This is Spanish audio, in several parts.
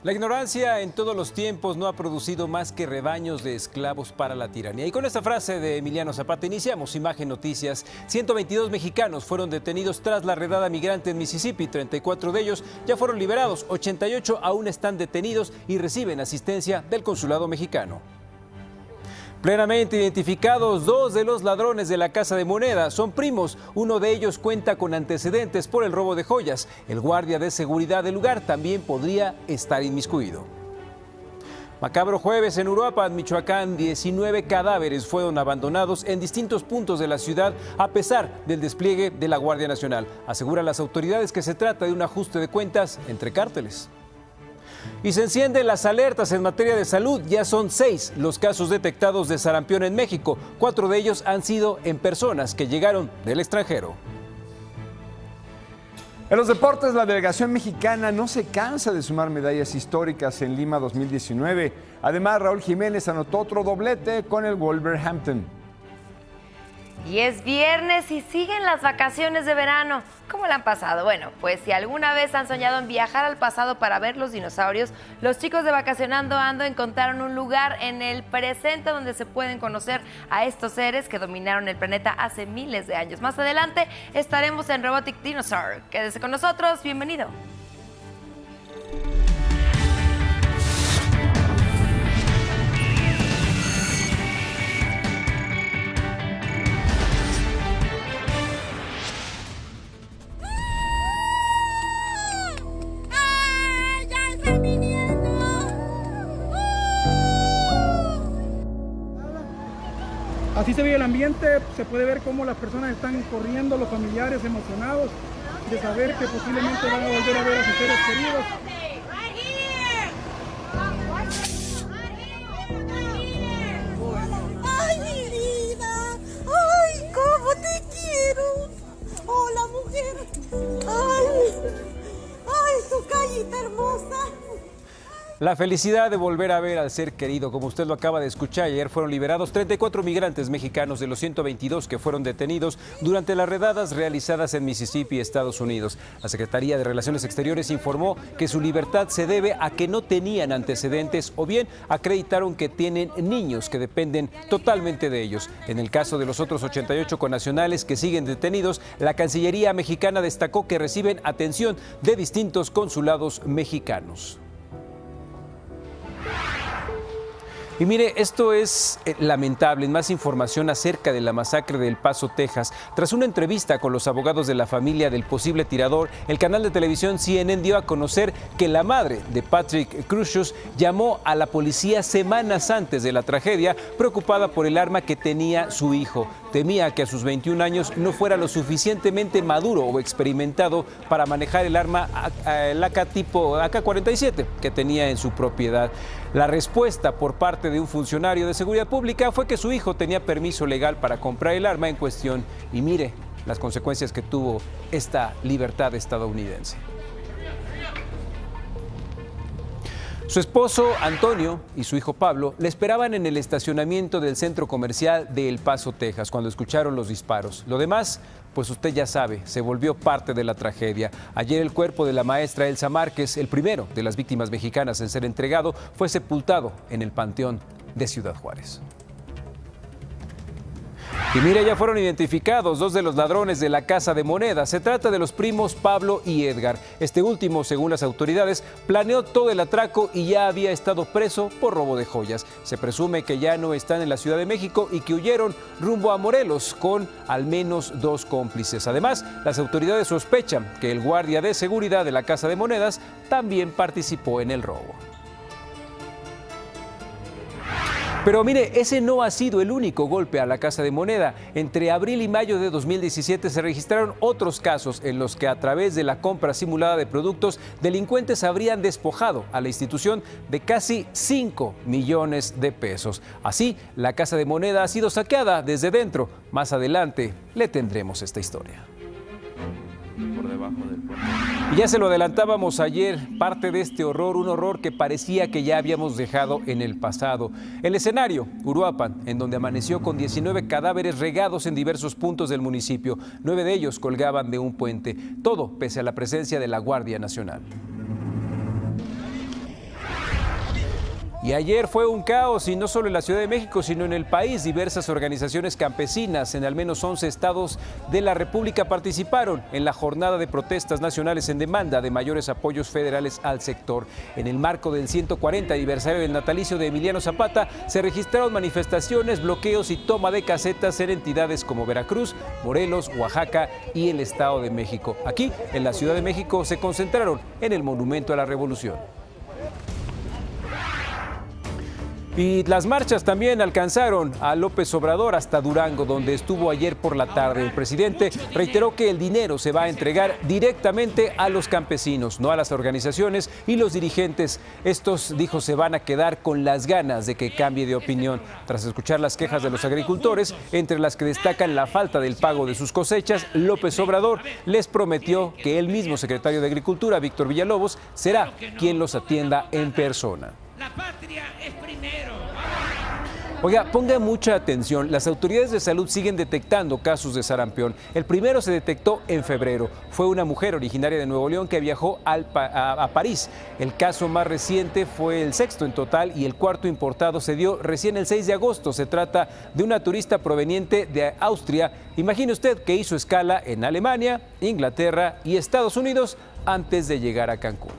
La ignorancia en todos los tiempos no ha producido más que rebaños de esclavos para la tiranía. Y con esta frase de Emiliano Zapata iniciamos Imagen Noticias. 122 mexicanos fueron detenidos tras la redada migrante en Mississippi. 34 de ellos ya fueron liberados. 88 aún están detenidos y reciben asistencia del consulado mexicano. Plenamente identificados, 2 de los ladrones de la Casa de Moneda son primos. Uno de ellos cuenta con antecedentes por el robo de joyas. El guardia de seguridad del lugar también podría estar inmiscuido. Macabro jueves en Uruapan, Michoacán. 19 cadáveres fueron abandonados en distintos puntos de la ciudad a pesar del despliegue de la Guardia Nacional. Aseguran las autoridades que se trata de un ajuste de cuentas entre cárteles. Y se encienden las alertas en materia de salud. Ya son 6 los casos detectados de sarampión en México. 4 de ellos han sido en personas que llegaron del extranjero. En los deportes, la delegación mexicana no se cansa de sumar medallas históricas en Lima 2019. Además, Raúl Jiménez anotó otro doblete con el Wolverhampton. Y es viernes y siguen las vacaciones de verano. ¿Cómo la han pasado? Bueno, pues si alguna vez han soñado en viajar al pasado para ver los dinosaurios, los chicos de Vacacionando Ando encontraron un lugar en el presente donde se pueden conocer a estos seres que dominaron el planeta hace miles de años. Más adelante estaremos en Robotic Dinosaur. Quédese con nosotros, bienvenido. Así se ve el ambiente, se puede ver cómo las personas están corriendo, los familiares emocionados de saber que posiblemente van a volver a ver a sus seres queridos. ¡Ay, mi vida! ¡Ay, cómo te quiero! ¡Hola, mujer! ¡Ay, tu callita hermosa! La felicidad de volver a ver al ser querido, como usted lo acaba de escuchar. Ayer fueron liberados 34 migrantes mexicanos de los 122 que fueron detenidos durante las redadas realizadas en Mississippi, Estados Unidos. La Secretaría de Relaciones Exteriores informó que su libertad se debe a que no tenían antecedentes o bien acreditaron que tienen niños que dependen totalmente de ellos. En el caso de los otros 88 connacionales que siguen detenidos, la Cancillería mexicana destacó que reciben atención de distintos consulados mexicanos. Y mire, esto es lamentable. Más información acerca de la masacre de El Paso, Texas. Tras una entrevista con los abogados de la familia del posible tirador, el canal de televisión CNN dio a conocer que la madre de Patrick Crusius llamó a la policía semanas antes de la tragedia, preocupada por el arma que tenía su hijo. Temía que a sus 21 años no fuera lo suficientemente maduro o experimentado para manejar el arma el AK tipo AK-47 que tenía en su propiedad. La respuesta por parte de un funcionario de seguridad pública fue que su hijo tenía permiso legal para comprar el arma en cuestión. Y mire las consecuencias que tuvo esta libertad estadounidense. Su esposo Antonio y su hijo Pablo le esperaban en el estacionamiento del centro comercial de El Paso, Texas, cuando escucharon los disparos. Lo demás, pues usted ya sabe, se volvió parte de la tragedia. Ayer el cuerpo de la maestra Elsa Márquez, el primero de las víctimas mexicanas en ser entregado, fue sepultado en el Panteón de Ciudad Juárez. Y mire, ya fueron identificados 2 de los ladrones de la Casa de Moneda. Se trata de los primos Pablo y Edgar. Este último, según las autoridades, planeó todo el atraco y ya había estado preso por robo de joyas. Se presume que ya no están en la Ciudad de México y que huyeron rumbo a Morelos con al menos 2 cómplices. Además, las autoridades sospechan que el guardia de seguridad de la Casa de Monedas también participó en el robo. Pero mire, ese no ha sido el único golpe a la Casa de Moneda. Entre abril y mayo de 2017 se registraron otros casos en los que a través de la compra simulada de productos, delincuentes habrían despojado a la institución de casi 5 millones de pesos. Así, la Casa de Moneda ha sido saqueada desde dentro. Más adelante le tendremos esta historia. Por debajo del puente. Y ya se lo adelantábamos ayer, parte de este horror, un horror que parecía que ya habíamos dejado en el pasado. El escenario, Uruapan, en donde amaneció con 19 cadáveres regados en diversos puntos del municipio. 9 de ellos colgaban de un puente, todo pese a la presencia de la Guardia Nacional. Y ayer fue un caos, y no solo en la Ciudad de México, sino en el país. Diversas organizaciones campesinas en al menos 11 estados de la República participaron en la jornada de protestas nacionales en demanda de mayores apoyos federales al sector. En el marco del 140 aniversario del natalicio de Emiliano Zapata, se registraron manifestaciones, bloqueos y toma de casetas en entidades como Veracruz, Morelos, Oaxaca y el Estado de México. Aquí, en la Ciudad de México, se concentraron en el Monumento a la Revolución. Y las marchas también alcanzaron a López Obrador hasta Durango, donde estuvo ayer por la tarde. El presidente reiteró que el dinero se va a entregar directamente a los campesinos, no a las organizaciones y los dirigentes. Estos, dijo, se van a quedar con las ganas de que cambie de opinión. Tras escuchar las quejas de los agricultores, entre las que destacan la falta del pago de sus cosechas, López Obrador les prometió que el mismo secretario de Agricultura, Víctor Villalobos, será quien los atienda en persona. La patria es primero. Oiga, ponga mucha atención. Las autoridades de salud siguen detectando casos de sarampión. El primero se detectó en febrero. Fue una mujer originaria de Nuevo León que viajó a París. El caso más reciente fue el sexto en total y el cuarto importado se dio recién el 6 de agosto. Se trata de una turista proveniente de Austria. Imagine usted que hizo escala en Alemania, Inglaterra y Estados Unidos antes de llegar a Cancún.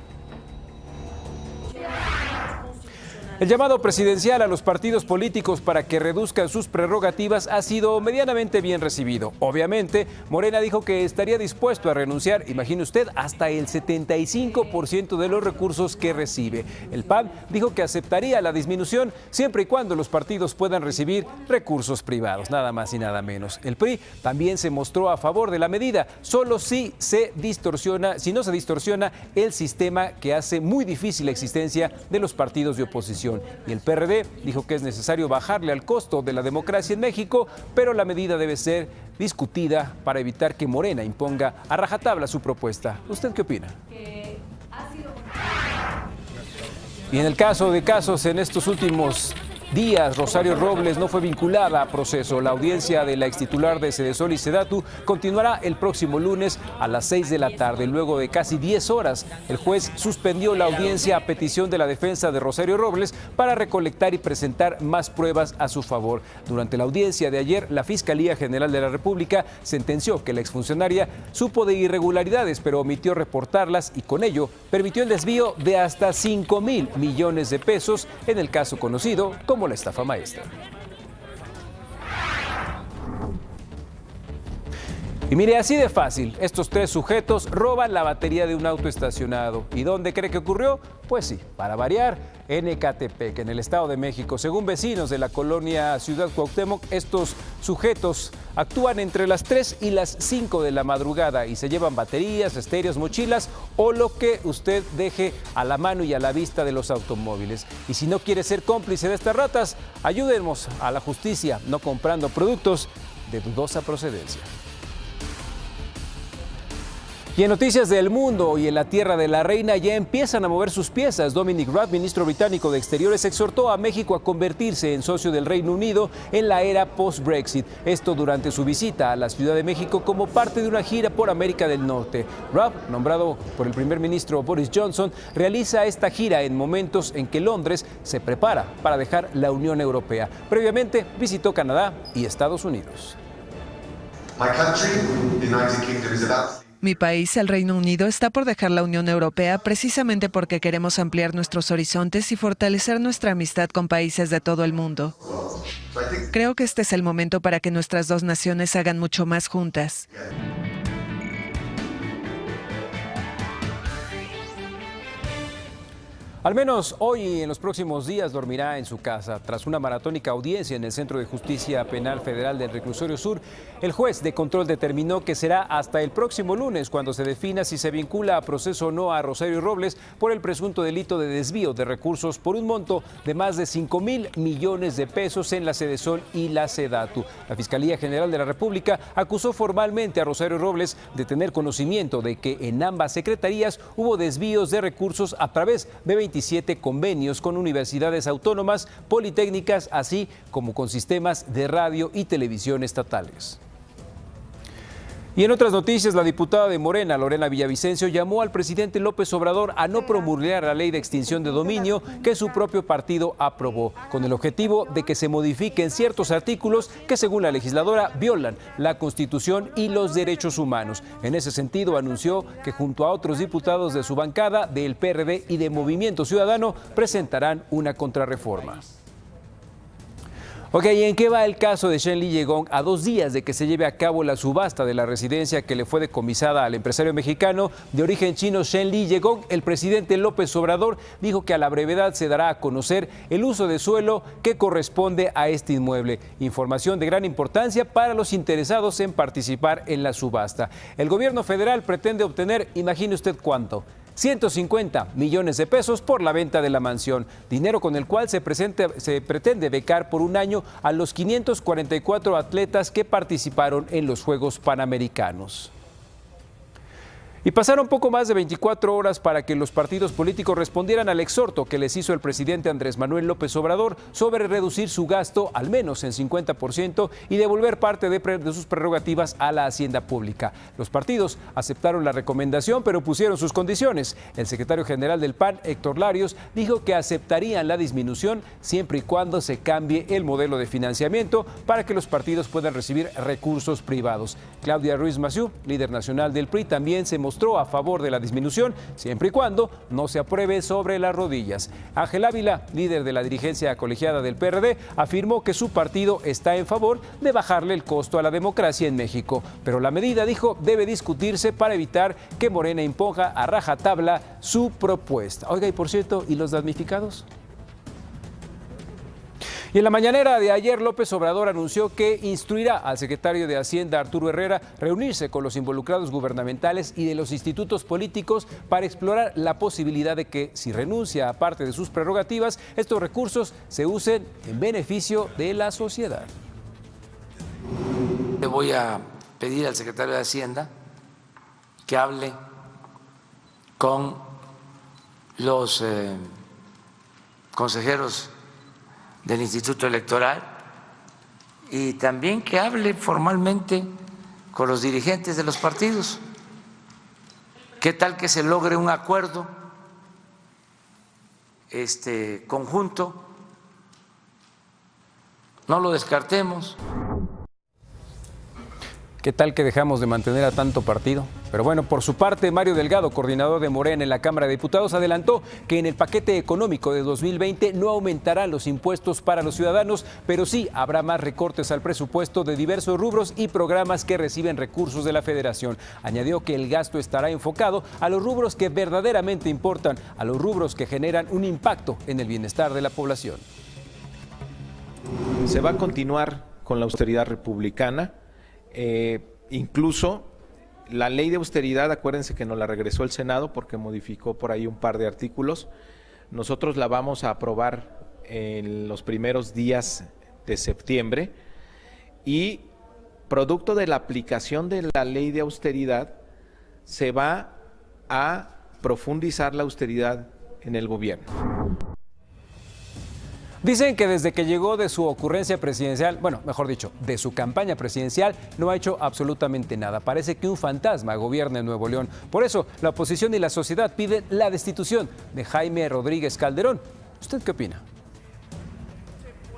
El llamado presidencial a los partidos políticos para que reduzcan sus prerrogativas ha sido medianamente bien recibido. Obviamente, Morena dijo que estaría dispuesto a renunciar, imagine usted, hasta el 75% de los recursos que recibe. El PAN dijo que aceptaría la disminución siempre y cuando los partidos puedan recibir recursos privados, nada más y nada menos. El PRI también se mostró a favor de la medida, solo si no se distorsiona el sistema que hace muy difícil la existencia de los partidos de oposición. Y el PRD dijo que es necesario bajarle al costo de la democracia en México, pero la medida debe ser discutida para evitar que Morena imponga a rajatabla su propuesta. ¿Usted qué opina? Y en el caso de casos en estos últimos días, Rosario Robles no fue vinculada a proceso. La audiencia de la extitular de Sedesol y Sedatu continuará el próximo lunes a las 6 de la tarde. Luego de casi 10 horas, el juez suspendió la audiencia a petición de la defensa de Rosario Robles para recolectar y presentar más pruebas a su favor. Durante la audiencia de ayer, la Fiscalía General de la República sentenció que la exfuncionaria supo de irregularidades, pero omitió reportarlas y con ello permitió el desvío de hasta 5,000 millones de pesos en el caso conocido como la estafa maestra. Y mire, así de fácil, estos tres sujetos roban la batería de un auto estacionado. ¿Y dónde cree que ocurrió? Pues sí, para variar, en Ecatepec, en el Estado de México. Según vecinos de la colonia Ciudad Cuauhtémoc, estos sujetos actúan entre las 3 y las 5 de la madrugada y se llevan baterías, estéreos, mochilas o lo que usted deje a la mano y a la vista de los automóviles. Y si no quiere ser cómplice de estas ratas, ayúdenos a la justicia no comprando productos de dudosa procedencia. Y en noticias del mundo y en la tierra de la reina ya empiezan a mover sus piezas. Dominic Raab, ministro británico de Exteriores, exhortó a México a convertirse en socio del Reino Unido en la era post-Brexit. Esto durante su visita a la Ciudad de México como parte de una gira por América del Norte. Raab, nombrado por el primer ministro Boris Johnson, realiza esta gira en momentos en que Londres se prepara para dejar la Unión Europea. Previamente visitó Canadá y Estados Unidos. Mi país, el Reino Unido, está por dejar la Unión Europea precisamente porque queremos ampliar nuestros horizontes y fortalecer nuestra amistad con países de todo el mundo. Creo que este es el momento para que nuestras dos naciones hagan mucho más juntas. Al menos hoy y en los próximos días dormirá en su casa. Tras una maratónica audiencia en el Centro de Justicia Penal Federal del Reclusorio Sur, el juez de control determinó que será hasta el próximo lunes cuando se defina si se vincula a proceso o no a Rosario Robles por el presunto delito de desvío de recursos por un monto de más de 5,000 millones de pesos en la Sedesol y la Sedatu. La Fiscalía General de la República acusó formalmente a Rosario Robles de tener conocimiento de que en ambas secretarías hubo desvíos de recursos a través de 27 convenios con universidades autónomas, politécnicas, así como con sistemas de radio y televisión estatales. Y en otras noticias, la diputada de Morena, Lorena Villavicencio, llamó al presidente López Obrador a no promulgar la ley de extinción de dominio que su propio partido aprobó, con el objetivo de que se modifiquen ciertos artículos que, según la legisladora, violan la Constitución y los derechos humanos. En ese sentido, anunció que junto a otros diputados de su bancada, del PRD y de Movimiento Ciudadano, presentarán una contrarreforma. Ok, ¿y en qué va el caso de Shen Li Yegong a 2 días de que se lleve a cabo la subasta de la residencia que le fue decomisada al empresario mexicano de origen chino Shen Li Yegong? El presidente López Obrador dijo que a la brevedad se dará a conocer el uso de suelo que corresponde a este inmueble. Información de gran importancia para los interesados en participar en la subasta. El gobierno federal pretende obtener, imagine usted cuánto, 150 millones de pesos por la venta de la mansión, dinero con el cual se pretende becar por 1 año a los 544 atletas que participaron en los Juegos Panamericanos. Y pasaron poco más de 24 horas para que los partidos políticos respondieran al exhorto que les hizo el presidente Andrés Manuel López Obrador sobre reducir su gasto al menos en 50% y devolver parte de sus prerrogativas a la hacienda pública. Los partidos aceptaron la recomendación, pero pusieron sus condiciones. El secretario general del PAN, Héctor Larios, dijo que aceptarían la disminución siempre y cuando se cambie el modelo de financiamiento para que los partidos puedan recibir recursos privados. Claudia Ruiz Massieu, líder nacional del PRI, también se mostró a favor de la disminución, siempre y cuando no se apruebe sobre las rodillas. Ángel Ávila, líder de la dirigencia colegiada del PRD, afirmó que su partido está en favor de bajarle el costo a la democracia en México, pero la medida, dijo, debe discutirse para evitar que Morena imponga a rajatabla su propuesta. Oiga, y por cierto, ¿y los damnificados? Y en la mañanera de ayer, López Obrador anunció que instruirá al secretario de Hacienda, Arturo Herrera, reunirse con los involucrados gubernamentales y de los institutos políticos para explorar la posibilidad de que, si renuncia a parte de sus prerrogativas, estos recursos se usen en beneficio de la sociedad. Le voy a pedir al secretario de Hacienda que hable con los consejeros del Instituto Electoral y también que hable formalmente con los dirigentes de los partidos. ¿Qué tal que se logre un acuerdo conjunto? No lo descartemos. ¿Qué tal que dejamos de mantener a tanto partido? Pero bueno, por su parte, Mario Delgado, coordinador de Morena en la Cámara de Diputados, adelantó que en el paquete económico de 2020 no aumentarán los impuestos para los ciudadanos, pero sí habrá más recortes al presupuesto de diversos rubros y programas que reciben recursos de la Federación. Añadió que el gasto estará enfocado a los rubros que verdaderamente importan, a los rubros que generan un impacto en el bienestar de la población. Se va a continuar con la austeridad republicana. Incluso la ley de austeridad, acuérdense que nos la regresó el Senado porque modificó por ahí un par de artículos. Nosotros la vamos a aprobar en los primeros días de septiembre y producto de la aplicación de la ley de austeridad se va a profundizar la austeridad en el gobierno. Dicen que desde que llegó de su ocurrencia presidencial, bueno, mejor dicho, de su campaña presidencial, no ha hecho absolutamente nada. Parece que un fantasma gobierna en Nuevo León. Por eso, la oposición y la sociedad piden la destitución de Jaime Rodríguez Calderón. ¿Usted qué opina?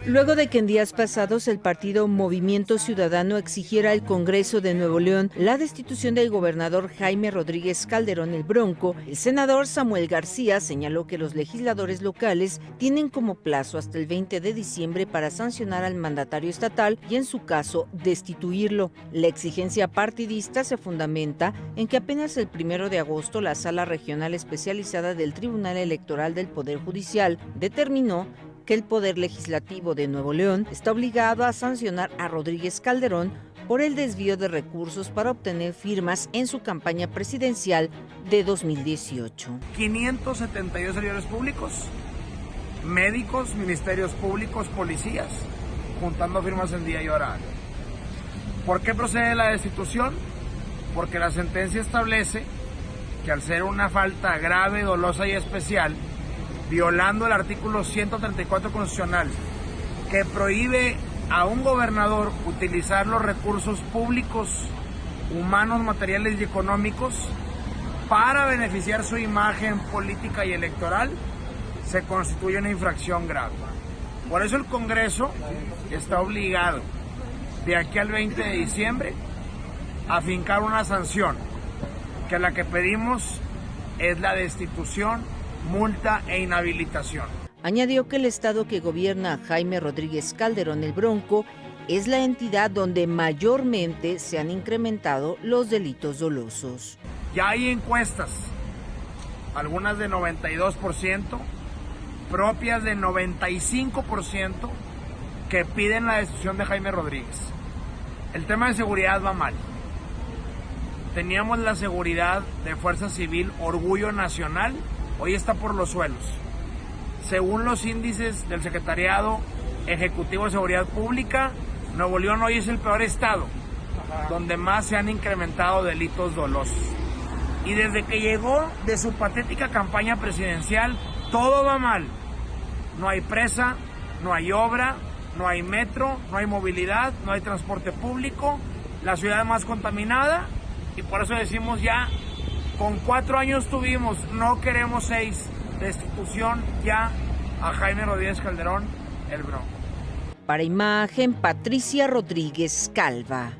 Luego de que en días pasados el partido Movimiento Ciudadano exigiera al Congreso de Nuevo León la destitución del gobernador Jaime Rodríguez Calderón el Bronco, el senador Samuel García señaló que los legisladores locales tienen como plazo hasta el 20 de diciembre para sancionar al mandatario estatal y, en su caso, destituirlo. La exigencia partidista se fundamenta en que apenas el 1 de agosto la Sala Regional Especializada del Tribunal Electoral del Poder Judicial determinó que el Poder Legislativo de Nuevo León está obligado a sancionar a Rodríguez Calderón por el desvío de recursos para obtener firmas en su campaña presidencial de 2018. 572 servidores públicos, médicos, ministerios públicos, policías, juntando firmas en día y hora. ¿Por qué procede la destitución? Porque la sentencia establece que al ser una falta grave, dolosa y especial, violando el artículo 134 constitucional, que prohíbe a un gobernador utilizar los recursos públicos humanos, materiales y económicos para beneficiar su imagen política y electoral, se constituye una infracción grave. Por eso el Congreso está obligado de aquí al 20 de diciembre a fincar una sanción, que la que pedimos es la destitución, multa e inhabilitación. Añadió que el estado que gobierna Jaime Rodríguez Calderón, el Bronco, es la entidad donde mayormente se han incrementado los delitos dolosos. Ya hay encuestas, algunas de 92%, propias de 95%, que piden la destitución de Jaime Rodríguez. El tema de seguridad va mal. Teníamos la seguridad de Fuerza Civil, orgullo nacional, hoy está por los suelos. Según los índices del Secretariado Ejecutivo de Seguridad Pública, Nuevo León hoy es el peor estado, donde más se han incrementado delitos dolosos. Y desde que llegó de su patética campaña presidencial, todo va mal. No hay presa, no hay obra, no hay metro, no hay movilidad, no hay transporte público, la ciudad más contaminada, y por eso decimos ya, con 4 años tuvimos, no queremos 6, destitución ya a Jaime Rodríguez Calderón, el Bronco. Para Imagen, Patricia Rodríguez Calva.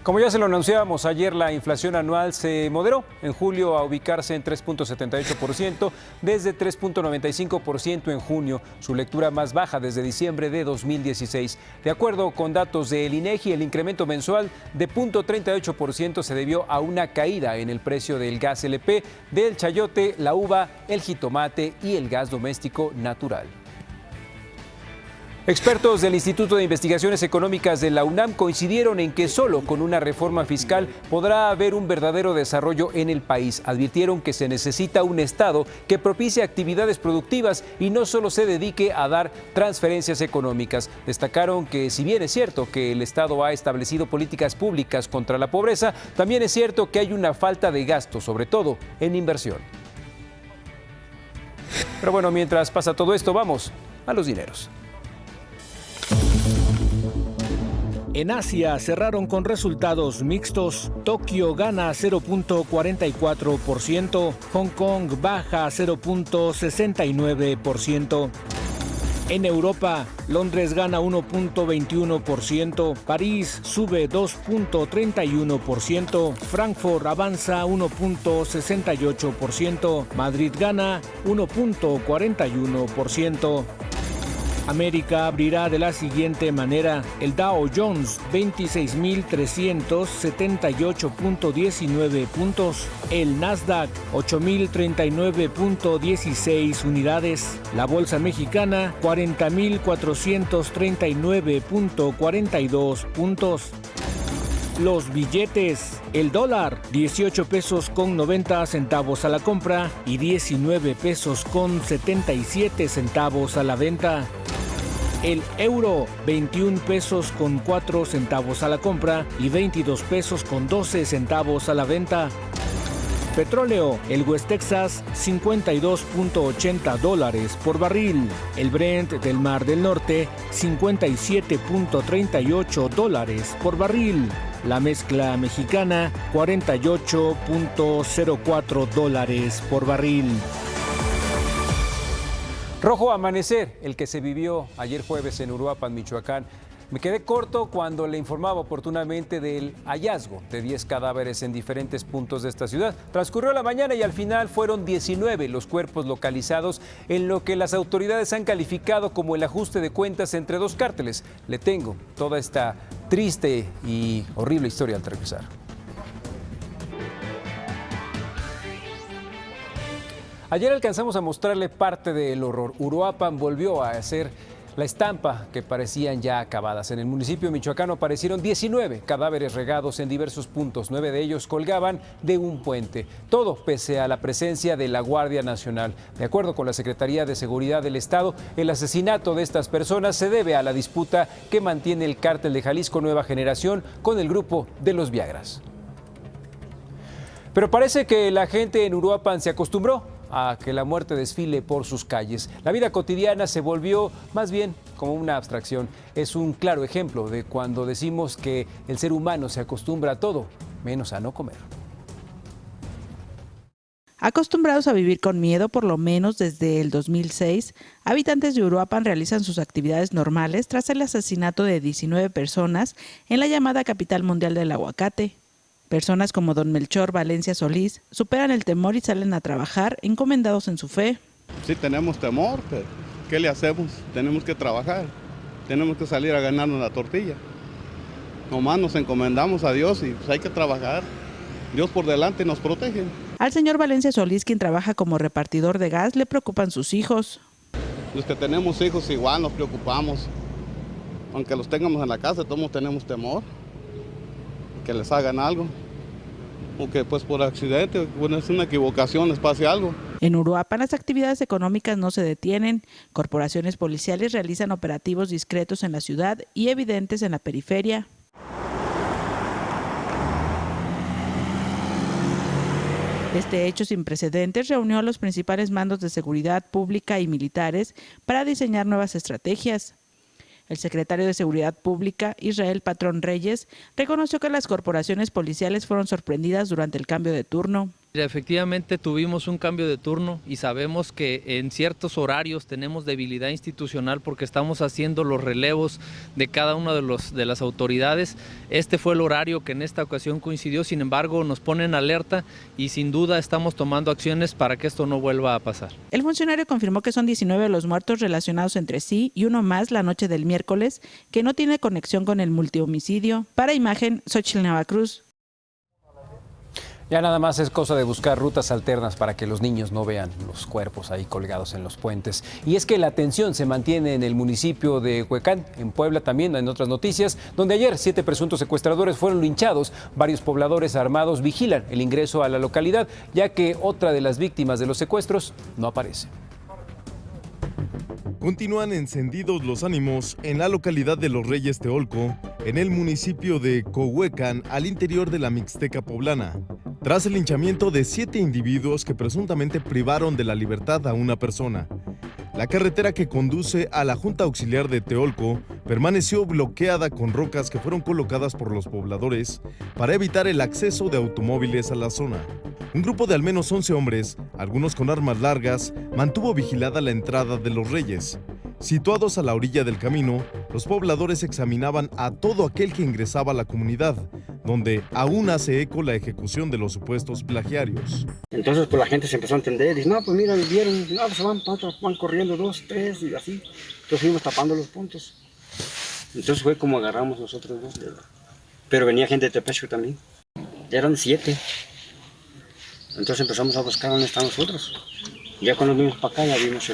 Como ya se lo anunciábamos ayer, la inflación anual se moderó en julio a ubicarse en 3.78%, desde 3.95% en junio, su lectura más baja desde diciembre de 2016. De acuerdo con datos del INEGI, el incremento mensual de 0.38% se debió a una caída en el precio del gas LP, del chayote, la uva, el jitomate y el gas doméstico natural. Expertos del Instituto de Investigaciones Económicas de la UNAM coincidieron en que solo con una reforma fiscal podrá haber un verdadero desarrollo en el país. Advirtieron que se necesita un Estado que propicie actividades productivas y no solo se dedique a dar transferencias económicas. Destacaron que si bien es cierto que el Estado ha establecido políticas públicas contra la pobreza, también es cierto que hay una falta de gasto, sobre todo en inversión. Pero bueno, mientras pasa todo esto, vamos a los dineros. En Asia cerraron con resultados mixtos. Tokio gana 0.44%, Hong Kong baja 0.69%. En Europa, Londres gana 1.21%, París sube 2.31%, Frankfurt avanza 1.68%, Madrid gana 1.41%. América abrirá de la siguiente manera: el Dow Jones 26.378.19 puntos, el Nasdaq 8.039.16 unidades, la Bolsa Mexicana 40.439.42 puntos. Los billetes: el dólar 18 pesos con 90 centavos a la compra y 19 pesos con 77 centavos a la venta. El euro, 21 pesos con 4 centavos a la compra y 22 pesos con 12 centavos a la venta. Petróleo, el West Texas, $52.80 por barril. El Brent del Mar del Norte, $57.38 por barril. La mezcla mexicana, $48.04 por barril. Rojo amanecer, el que se vivió ayer jueves en Uruapan, Michoacán. Me quedé corto cuando le informaba oportunamente del hallazgo de 10 cadáveres en diferentes puntos de esta ciudad. Transcurrió la mañana y al final fueron 19 los cuerpos localizados en lo que las autoridades han calificado como el ajuste de cuentas entre dos cárteles. Le tengo toda esta triste y horrible historia al regresar. Ayer alcanzamos a mostrarle parte del horror. Uruapan volvió a hacer la estampa que parecían ya acabadas. En el municipio michoacano aparecieron 19 cadáveres regados en diversos puntos. 9 de ellos colgaban de un puente. Todo pese a la presencia de la Guardia Nacional. De acuerdo con la Secretaría de Seguridad del Estado, el asesinato de estas personas se debe a la disputa que mantiene el cártel de Jalisco Nueva Generación con el grupo de los Viagras. Pero parece que la gente en Uruapan se acostumbró. a que la muerte desfile por sus calles. La vida cotidiana se volvió más bien como una abstracción. Es un claro ejemplo de cuando decimos que el ser humano se acostumbra a todo, menos a no comer. Acostumbrados a vivir con miedo por lo menos desde el 2006, habitantes de Uruapan realizan sus actividades normales tras el asesinato de 19 personas en la llamada capital mundial del aguacate. Personas como don Melchor Valencia Solís superan el temor y salen a trabajar encomendados en su fe. Sí tenemos temor, pero ¿qué le hacemos? Tenemos que trabajar, tenemos que salir a ganarnos la tortilla. Nomás nos encomendamos a Dios y pues hay que trabajar. Dios por delante nos protege. Al señor Valencia Solís, quien trabaja como repartidor de gas, le preocupan sus hijos. Los que tenemos hijos igual nos preocupamos. Aunque los tengamos en la casa, todos tenemos temor. Que les hagan algo. O que pues por accidente, bueno, es una equivocación, les pase algo. En Uruapan las actividades económicas no se detienen. Corporaciones policiales realizan operativos discretos en la ciudad y evidentes en la periferia. Este hecho sin precedentes reunió a los principales mandos de seguridad pública y militares para diseñar nuevas estrategias. El secretario de Seguridad Pública, Israel Patrón Reyes, reconoció que las corporaciones policiales fueron sorprendidas durante el cambio de turno. Efectivamente tuvimos un cambio de turno y sabemos que en ciertos horarios tenemos debilidad institucional porque estamos haciendo los relevos de cada una de las autoridades. Este fue el horario que en esta ocasión coincidió, sin embargo nos ponen alerta y sin duda estamos tomando acciones para que esto no vuelva a pasar. El funcionario confirmó que son 19 los muertos relacionados entre sí y uno más la noche del miércoles que no tiene conexión con el multihomicidio. Para Imagen, Xochitl Navacruz. Ya nada más es cosa de buscar rutas alternas para que los niños no vean los cuerpos ahí colgados en los puentes. Y es que la tensión se mantiene en el municipio de Huecán, en Puebla también, en otras noticias, donde ayer 7 presuntos secuestradores fueron linchados. Varios pobladores armados vigilan el ingreso a la localidad, ya que otra de las víctimas de los secuestros no aparece. Continúan encendidos los ánimos en la localidad de Los Reyes Teolco, en el municipio de Cohuecan, al interior de la Mixteca poblana, tras el linchamiento de 7 individuos que presuntamente privaron de la libertad a una persona. La carretera que conduce a la Junta Auxiliar de Teolco permaneció bloqueada con rocas que fueron colocadas por los pobladores para evitar el acceso de automóviles a la zona. Un grupo de al menos 11 hombres, algunos con armas largas, mantuvo vigilada la entrada de Los Reyes. Situados a la orilla del camino, los pobladores examinaban a todo aquel que ingresaba a la comunidad, donde aún hace eco la ejecución de los supuestos plagiarios. Entonces pues la gente se empezó a entender, dice, no, pues mira, vieron, no, pues van corriendo 2, 3 y así. Entonces fuimos tapando los puntos. Entonces fue como agarramos nosotros dos. Pero venía gente de Tepexco también. Eran 7. Entonces empezamos a buscar dónde están nosotros. Ya cuando vimos para acá ya vimos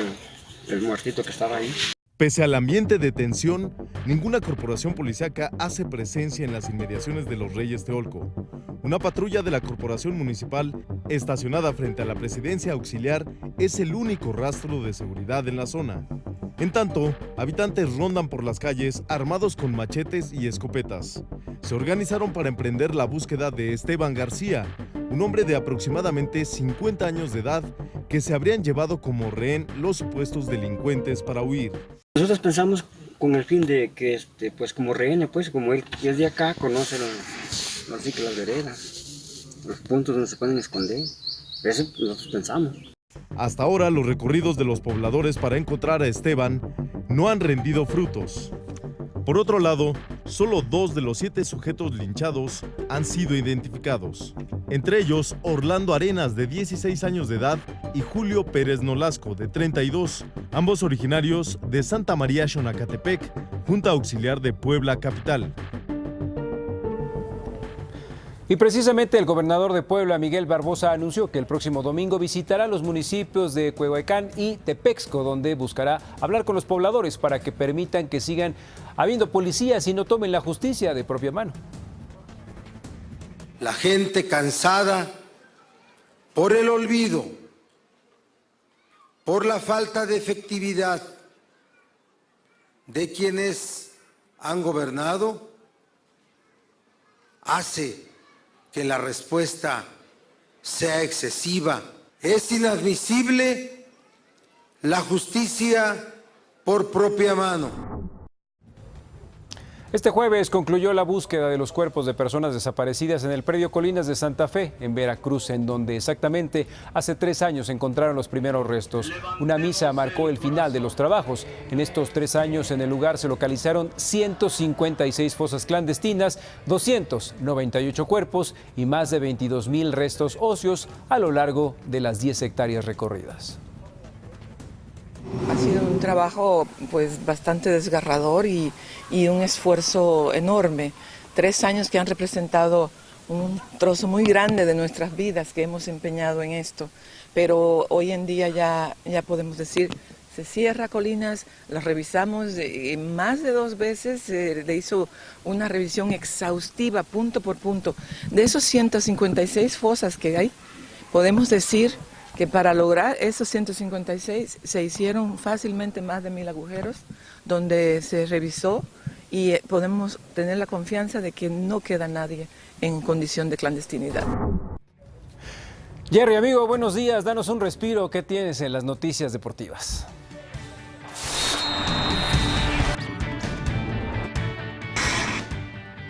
el muertito que estaba ahí. Pese al ambiente de tensión, ninguna corporación policíaca hace presencia en las inmediaciones de Los Reyes Teolco. Una patrulla de la corporación municipal, estacionada frente a la presidencia auxiliar, es el único rastro de seguridad en la zona. En tanto, habitantes rondan por las calles armados con machetes y escopetas. Se organizaron para emprender la búsqueda de Esteban García, un hombre de aproximadamente 50 años de edad que se habrían llevado como rehén los supuestos delincuentes para huir. Nosotros pensamos con el fin de que, pues como rehén, pues como él es de acá, conoce las veredas, los puntos donde se pueden esconder. Eso nosotros pensamos. Hasta ahora, los recorridos de los pobladores para encontrar a Esteban no han rendido frutos. Por otro lado, solo 2 de los 7 sujetos linchados han sido identificados. Entre ellos, Orlando Arenas, de 16 años de edad, y Julio Pérez Nolasco, de 32, ambos originarios de Santa María Xonacatepec, Junta Auxiliar de Puebla Capital. Y precisamente el gobernador de Puebla, Miguel Barbosa, anunció que el próximo domingo visitará los municipios de Coyoacán y Tepexco, donde buscará hablar con los pobladores para que permitan que sigan habiendo policías y no tomen la justicia de propia mano. La gente cansada por el olvido, por la falta de efectividad de quienes han gobernado, hace que la respuesta sea excesiva Es inadmisible la justicia por propia mano. Este jueves concluyó la búsqueda de los cuerpos de personas desaparecidas en el predio Colinas de Santa Fe, en Veracruz, en donde exactamente hace 3 años encontraron los primeros restos. Una misa marcó el final de los trabajos. En estos 3 años en el lugar se localizaron 156 fosas clandestinas, 298 cuerpos y más de 22,000 restos óseos a lo largo de las 10 hectáreas recorridas. Ha sido un trabajo pues bastante desgarrador y un esfuerzo enorme. 3 años que han representado un trozo muy grande de nuestras vidas que hemos empeñado en esto. Pero hoy en día ya podemos decir, se cierra Colinas, la revisamos más de 2 veces, se le hizo una revisión exhaustiva, punto por punto. De esos 156 fosas que hay, podemos decir que para lograr esos 156 se hicieron fácilmente más de 1,000 agujeros, donde se revisó y podemos tener la confianza de que no queda nadie en condición de clandestinidad. Jerry, amigo, buenos días. Danos un respiro. ¿Qué tienes en las noticias deportivas?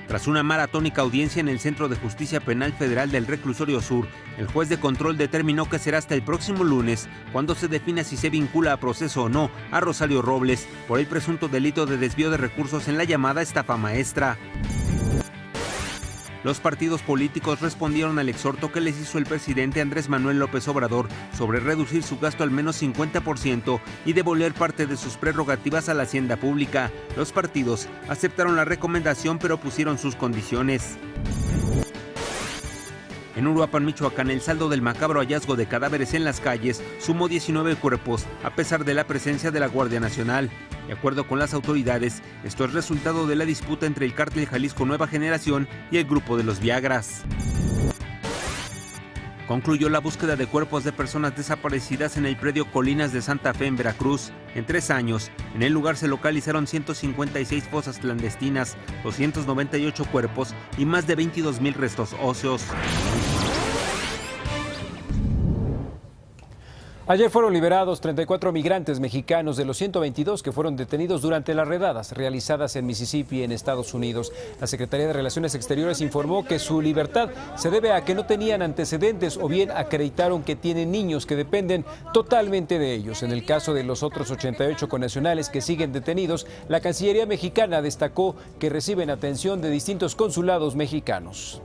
Tras una maratónica audiencia en el Centro de Justicia Penal Federal del Reclusorio Sur, el juez de control determinó que será hasta el próximo lunes cuando se defina si se vincula a proceso o no a Rosario Robles por el presunto delito de desvío de recursos en la llamada estafa maestra. Los partidos políticos respondieron al exhorto que les hizo el presidente Andrés Manuel López Obrador sobre reducir su gasto al menos 50% y devolver parte de sus prerrogativas a la hacienda pública. Los partidos aceptaron la recomendación, pero pusieron sus condiciones. En Uruapan, Michoacán, el saldo del macabro hallazgo de cadáveres en las calles sumó 19 cuerpos, a pesar de la presencia de la Guardia Nacional. De acuerdo con las autoridades, esto es resultado de la disputa entre el cártel Jalisco Nueva Generación y el grupo de los Viagras. Concluyó la búsqueda de cuerpos de personas desaparecidas en el predio Colinas de Santa Fe en Veracruz. En 3 años, en el lugar se localizaron 156 fosas clandestinas, 298 cuerpos y más de 22,000 restos óseos. Ayer fueron liberados 34 migrantes mexicanos de los 122 que fueron detenidos durante las redadas realizadas en Mississippi, en Estados Unidos. La Secretaría de Relaciones Exteriores informó que su libertad se debe a que no tenían antecedentes o bien acreditaron que tienen niños que dependen totalmente de ellos. En el caso de los otros 88 connacionales que siguen detenidos, la Cancillería mexicana destacó que reciben atención de distintos consulados mexicanos.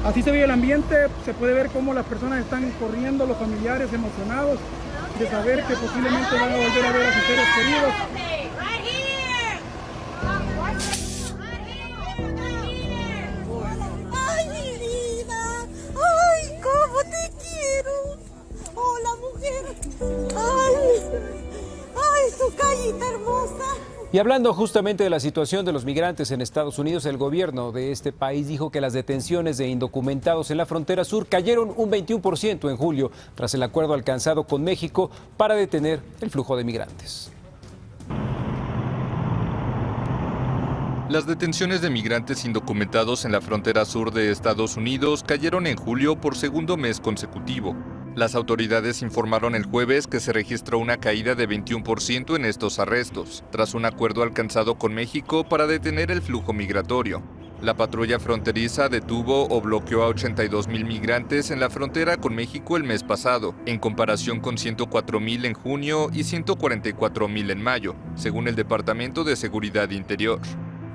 Así se ve el ambiente, se puede ver cómo las personas están corriendo, los familiares emocionados de saber que posiblemente van a volver a ver a sus seres queridos. ¡Ay, mi vida! ¡Ay, cómo te quiero! ¡Hola, mujer! ¡Ay, tu callita hermosa! Y hablando justamente de la situación de los migrantes en Estados Unidos, el gobierno de este país dijo que las detenciones de indocumentados en la frontera sur cayeron un 21% en julio, tras el acuerdo alcanzado con México para detener el flujo de migrantes. Las detenciones de migrantes indocumentados en la frontera sur de Estados Unidos cayeron en julio por segundo mes consecutivo. Las autoridades informaron el jueves que se registró una caída de 21% en estos arrestos, tras un acuerdo alcanzado con México para detener el flujo migratorio. La patrulla fronteriza detuvo o bloqueó a 82,000 migrantes en la frontera con México el mes pasado, en comparación con 104,000 en junio y 144,000 en mayo, según el Departamento de Seguridad Interior.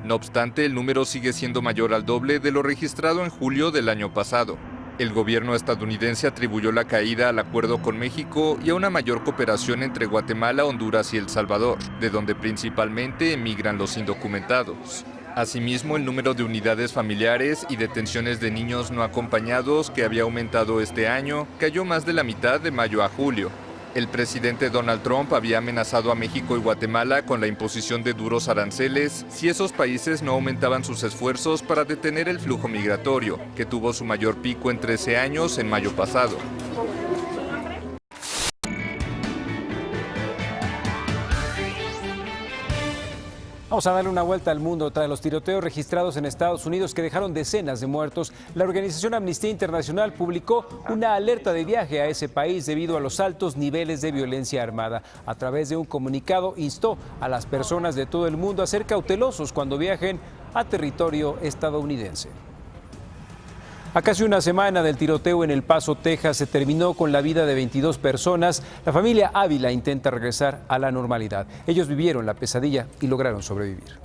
No obstante, el número sigue siendo mayor al doble de lo registrado en julio del año pasado. El gobierno estadounidense atribuyó la caída al acuerdo con México y a una mayor cooperación entre Guatemala, Honduras y El Salvador, de donde principalmente emigran los indocumentados. Asimismo, el número de unidades familiares y detenciones de niños no acompañados, que había aumentado este año, cayó más de la mitad de mayo a julio. El presidente Donald Trump había amenazado a México y Guatemala con la imposición de duros aranceles si esos países no aumentaban sus esfuerzos para detener el flujo migratorio, que tuvo su mayor pico en 13 años en mayo pasado. Vamos a darle una vuelta al mundo. Tras los tiroteos registrados en Estados Unidos que dejaron decenas de muertos, la organización Amnistía Internacional publicó una alerta de viaje a ese país debido a los altos niveles de violencia armada. A través de un comunicado instó a las personas de todo el mundo a ser cautelosos cuando viajen a territorio estadounidense. A casi una semana del tiroteo en El Paso, Texas, se terminó con la vida de 22 personas. La familia Ávila intenta regresar a la normalidad. Ellos vivieron la pesadilla y lograron sobrevivir.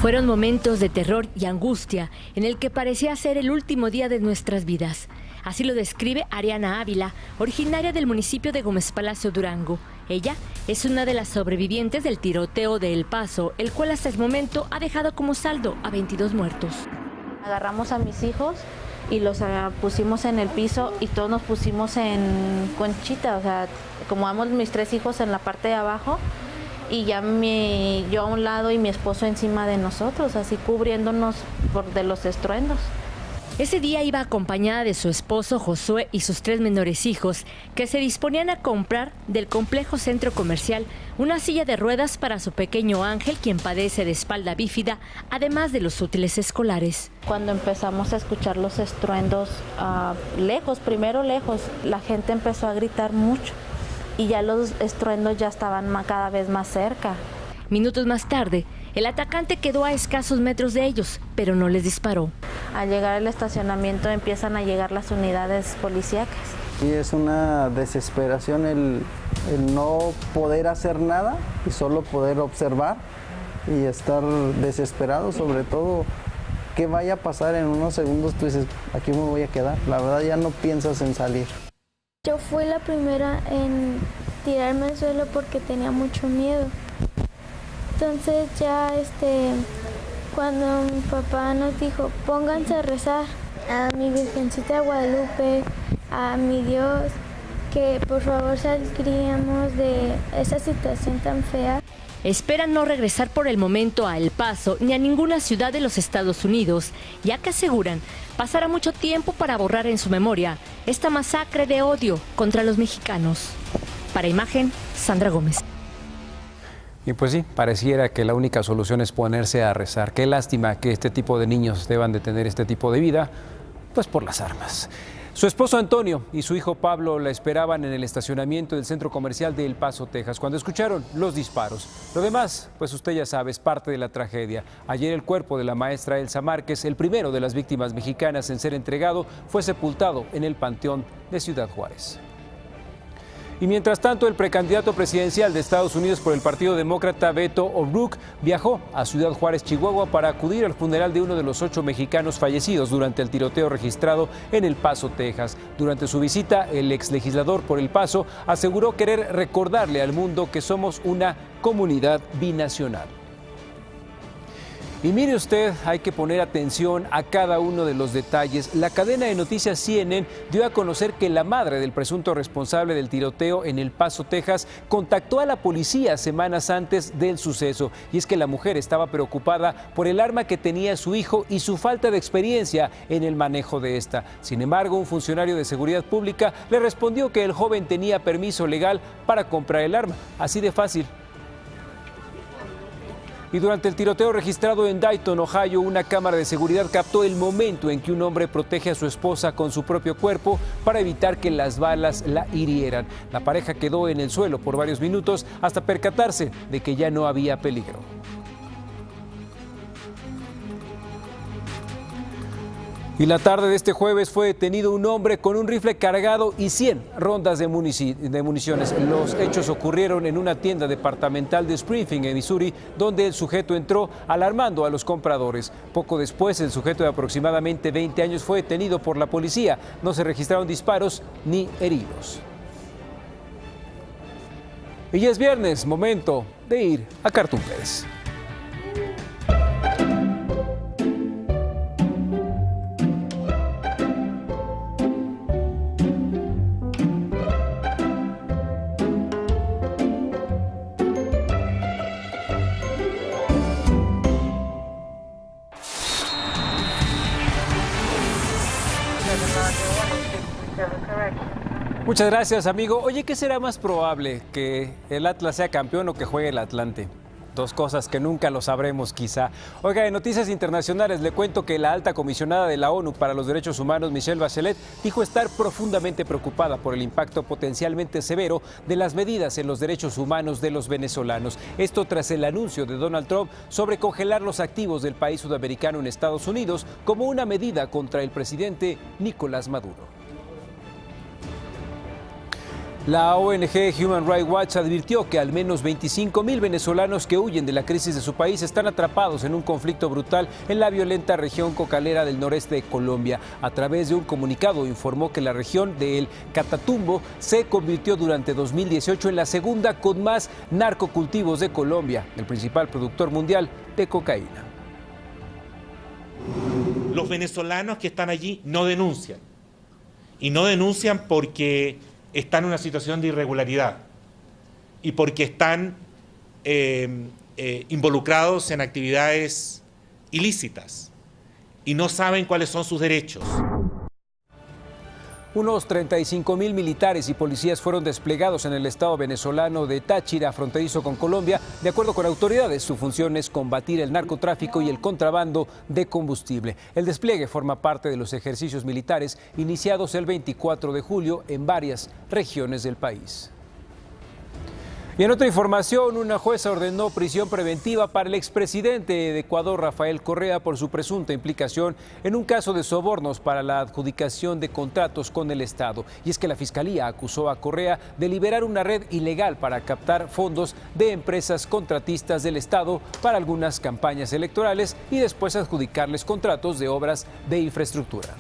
Fueron momentos de terror y angustia en el que parecía ser el último día de nuestras vidas. Así lo describe Ariana Ávila, originaria del municipio de Gómez Palacio, Durango. Ella es una de las sobrevivientes del tiroteo de El Paso, el cual hasta el momento ha dejado como saldo a 22 muertos. Agarramos a mis hijos y los pusimos en el piso y todos nos pusimos en conchita, o sea, acomodamos mis 3 hijos en la parte de abajo y ya yo a un lado y mi esposo encima de nosotros, así cubriéndonos de los estruendos. Ese día iba acompañada de su esposo Josué y sus 3 menores hijos, que se disponían a comprar del complejo centro comercial una silla de ruedas para su pequeño Ángel, quien padece de espalda bífida, además de los útiles escolares. Cuando empezamos a escuchar los estruendos primero lejos, la gente empezó a gritar mucho y ya los estruendos ya estaban cada vez más cerca. Minutos más tarde, el atacante quedó a escasos metros de ellos, pero no les disparó. Al llegar al estacionamiento empiezan a llegar las unidades policíacas. Y es una desesperación el no poder hacer nada y solo poder observar y estar desesperado, sobre todo qué vaya a pasar en unos segundos. Tú dices, aquí me voy a quedar. La verdad ya no piensas en salir. Yo fui la primera en tirarme al suelo porque tenía mucho miedo. Entonces ya cuando mi papá nos dijo, pónganse a rezar a mi Virgencita de Guadalupe, a mi Dios, que por favor saldríamos de esa situación tan fea. Esperan no regresar por el momento a El Paso ni a ninguna ciudad de los Estados Unidos, ya que aseguran pasará mucho tiempo para borrar en su memoria esta masacre de odio contra los mexicanos. Para Imagen, Sandra Gómez. Y pues sí, pareciera que la única solución es ponerse a rezar. Qué lástima que este tipo de niños deban de tener este tipo de vida, pues por las armas. Su esposo Antonio y su hijo Pablo la esperaban en el estacionamiento del centro comercial de El Paso, Texas, cuando escucharon los disparos. Lo demás, pues usted ya sabe, es parte de la tragedia. Ayer el cuerpo de la maestra Elsa Márquez, el primero de las víctimas mexicanas en ser entregado, fue sepultado en el Panteón de Ciudad Juárez. Y mientras tanto, el precandidato presidencial de Estados Unidos por el Partido Demócrata, Beto O'Rourke, viajó a Ciudad Juárez, Chihuahua, para acudir al funeral de uno de los 8 mexicanos fallecidos durante el tiroteo registrado en El Paso, Texas. Durante su visita, el exlegislador por El Paso aseguró querer recordarle al mundo que somos una comunidad binacional. Y mire usted, hay que poner atención a cada uno de los detalles. La cadena de noticias CNN dio a conocer que la madre del presunto responsable del tiroteo en El Paso, Texas, contactó a la policía semanas antes del suceso. Y es que la mujer estaba preocupada por el arma que tenía su hijo y su falta de experiencia en el manejo de esta. Sin embargo, un funcionario de seguridad pública le respondió que el joven tenía permiso legal para comprar el arma. Así de fácil. Y durante el tiroteo registrado en Dayton, Ohio, una cámara de seguridad captó el momento en que un hombre protege a su esposa con su propio cuerpo para evitar que las balas la hirieran. La pareja quedó en el suelo por varios minutos hasta percatarse de que ya no había peligro. Y la tarde de este jueves fue detenido un hombre con un rifle cargado y 100 rondas de municiones. Los hechos ocurrieron en una tienda departamental de Springfield, en Missouri, donde el sujeto entró alarmando a los compradores. Poco después, el sujeto de aproximadamente 20 años fue detenido por la policía. No se registraron disparos ni heridos. Y ya es viernes, momento de ir a Cartoon Press. Muchas gracias, amigo. Oye, ¿qué será más probable? ¿Que el Atlas sea campeón o que juegue el Atlante? Dos cosas que nunca lo sabremos, quizá. Oiga, en noticias internacionales le cuento que la alta comisionada de la ONU para los Derechos Humanos, Michelle Bachelet, dijo estar profundamente preocupada por el impacto potencialmente severo de las medidas en los derechos humanos de los venezolanos. Esto tras el anuncio de Donald Trump sobre congelar los activos del país sudamericano en Estados Unidos como una medida contra el presidente Nicolás Maduro. La ONG Human Rights Watch advirtió que al menos 25,000 venezolanos que huyen de la crisis de su país están atrapados en un conflicto brutal en la violenta región cocalera del noreste de Colombia. A través de un comunicado informó que la región de El Catatumbo se convirtió durante 2018 en la segunda con más narcocultivos de Colombia, el principal productor mundial de cocaína. Los venezolanos que están allí no denuncian. Y no denuncian porque están en una situación de irregularidad y porque están involucrados en actividades ilícitas y no saben cuáles son sus derechos. Unos 35,000 militares y policías fueron desplegados en el estado venezolano de Táchira, fronterizo con Colombia. De acuerdo con autoridades, su función es combatir el narcotráfico y el contrabando de combustible. El despliegue forma parte de los ejercicios militares iniciados el 24 de julio en varias regiones del país. Y en otra información, una jueza ordenó prisión preventiva para el expresidente de Ecuador, Rafael Correa, por su presunta implicación en un caso de sobornos para la adjudicación de contratos con el Estado. Y es que la Fiscalía acusó a Correa de liberar una red ilegal para captar fondos de empresas contratistas del Estado para algunas campañas electorales y después adjudicarles contratos de obras de infraestructura.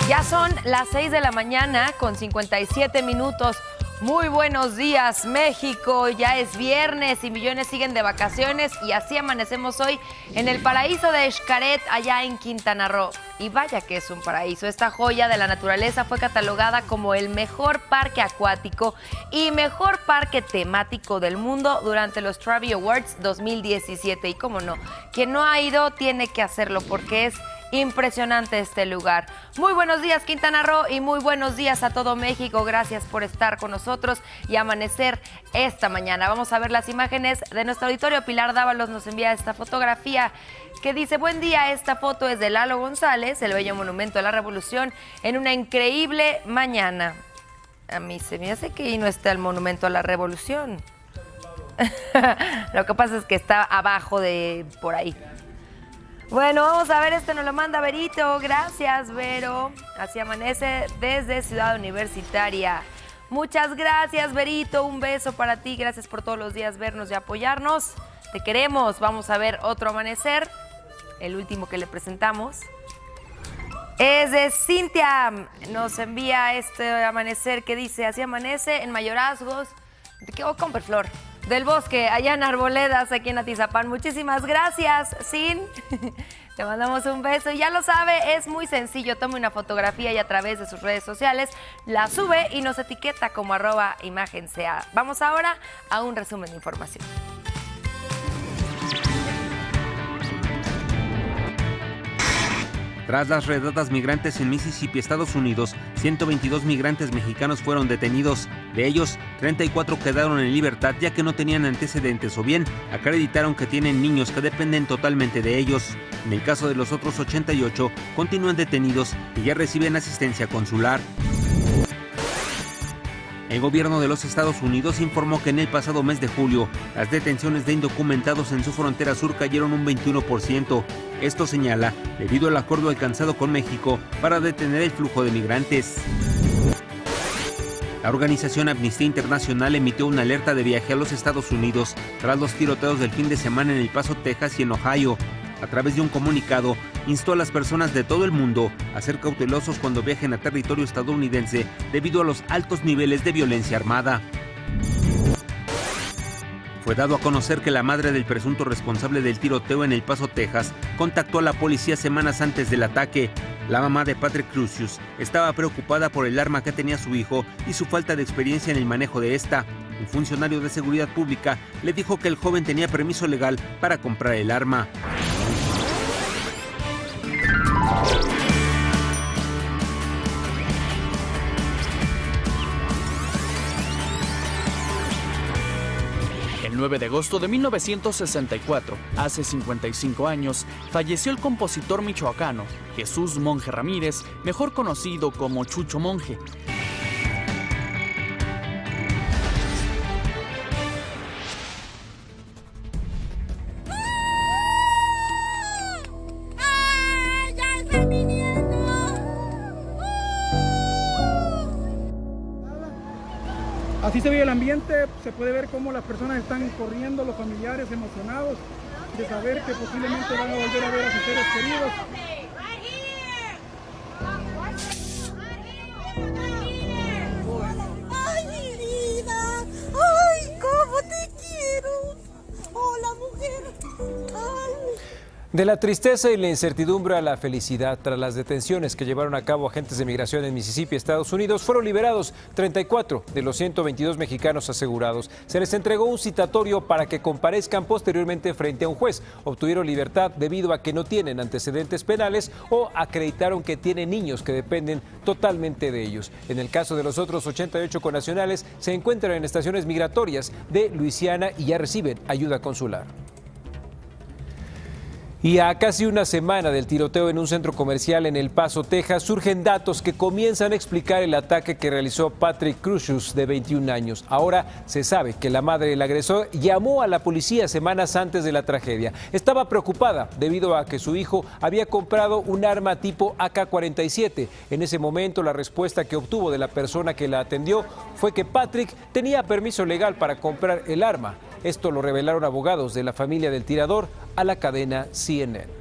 Ya son las 6 de la mañana con 57 minutos. Muy buenos días, México. Ya es viernes y millones siguen de vacaciones y así amanecemos hoy en el paraíso de Xcaret, allá en Quintana Roo. Y vaya que es un paraíso. Esta joya de la naturaleza fue catalogada como el mejor parque acuático y mejor parque temático del mundo durante los Travel Awards 2017. Y cómo no, quien no ha ido tiene que hacerlo porque es impresionante este lugar. Muy buenos días, Quintana Roo, y muy buenos días a todo México. Gracias por estar con nosotros y amanecer esta mañana. Vamos a ver las imágenes de nuestro auditorio. Pilar Dávalos nos envía esta fotografía que dice: buen día, esta foto es de Lalo González, el bello monumento a la Revolución, en una increíble mañana. A mí se me hace que ahí no está el monumento a la Revolución. Lo que pasa es que está abajo de por ahí. Bueno, vamos a ver, nos lo manda Verito. Gracias, Vero. Así amanece desde Ciudad Universitaria. Muchas gracias, Verito. Un beso para ti. Gracias por todos los días vernos y apoyarnos. Te queremos. Vamos a ver otro amanecer. El último que le presentamos es de Cintia. Nos envía este amanecer que dice: así amanece en Mayorazgos. Comperflor del Bosque, allá en Arboledas, aquí en Atizapán. Muchísimas gracias, Sin. Te mandamos un beso. Y ya lo sabe, es muy sencillo. Tome una fotografía y a través de sus redes sociales la sube y nos etiqueta como @imagenca. Vamos ahora a un resumen de información. Tras las redadas migrantes en Mississippi, Estados Unidos, 122 migrantes mexicanos fueron detenidos. De ellos, 34 quedaron en libertad ya que no tenían antecedentes o bien acreditaron que tienen niños que dependen totalmente de ellos. En el caso de los otros 88, continúan detenidos y ya reciben asistencia consular. El gobierno de los Estados Unidos informó que en el pasado mes de julio, las detenciones de indocumentados en su frontera sur cayeron un 21%. Esto señala debido al acuerdo alcanzado con México para detener el flujo de migrantes. La organización Amnistía Internacional emitió una alerta de viaje a los Estados Unidos tras los tiroteos del fin de semana en El Paso, Texas y en Ohio. A través de un comunicado, instó a las personas de todo el mundo a ser cautelosos cuando viajen a territorio estadounidense debido a los altos niveles de violencia armada. Fue dado a conocer que la madre del presunto responsable del tiroteo en El Paso, Texas, contactó a la policía semanas antes del ataque. La mamá de Patrick Crucius estaba preocupada por el arma que tenía su hijo y su falta de experiencia en el manejo de esta. Un funcionario de seguridad pública le dijo que el joven tenía permiso legal para comprar el arma. El 9 de agosto de 1964, hace 55 años, falleció el compositor michoacano Jesús Monje Ramírez, mejor conocido como Chucho Monje. Así se ve el ambiente, se puede ver cómo las personas están corriendo, los familiares emocionados de saber que posiblemente van a volver a ver a sus seres queridos. ¡Ay, mi vida! ¡Ay, cómo te quiero! ¡Hola, mujer! ¡Ay! De la tristeza y la incertidumbre a la felicidad, tras las detenciones que llevaron a cabo agentes de migración en Mississippi, Estados Unidos, fueron liberados 34 de los 122 mexicanos asegurados. Se les entregó un citatorio para que comparezcan posteriormente frente a un juez. Obtuvieron libertad debido a que no tienen antecedentes penales o acreditaron que tienen niños que dependen totalmente de ellos. En el caso de los otros 88 connacionales, se encuentran en estaciones migratorias de Luisiana y ya reciben ayuda consular. Y a casi una semana del tiroteo en un centro comercial en El Paso, Texas, surgen datos que comienzan a explicar el ataque que realizó Patrick Crucius, de 21 años. Ahora se sabe que la madre del agresor llamó a la policía semanas antes de la tragedia. Estaba preocupada debido a que su hijo había comprado un arma tipo AK-47. En ese momento, la respuesta que obtuvo de la persona que la atendió fue que Patrick tenía permiso legal para comprar el arma. Esto lo revelaron abogados de la familia del tirador a la cadena CNN.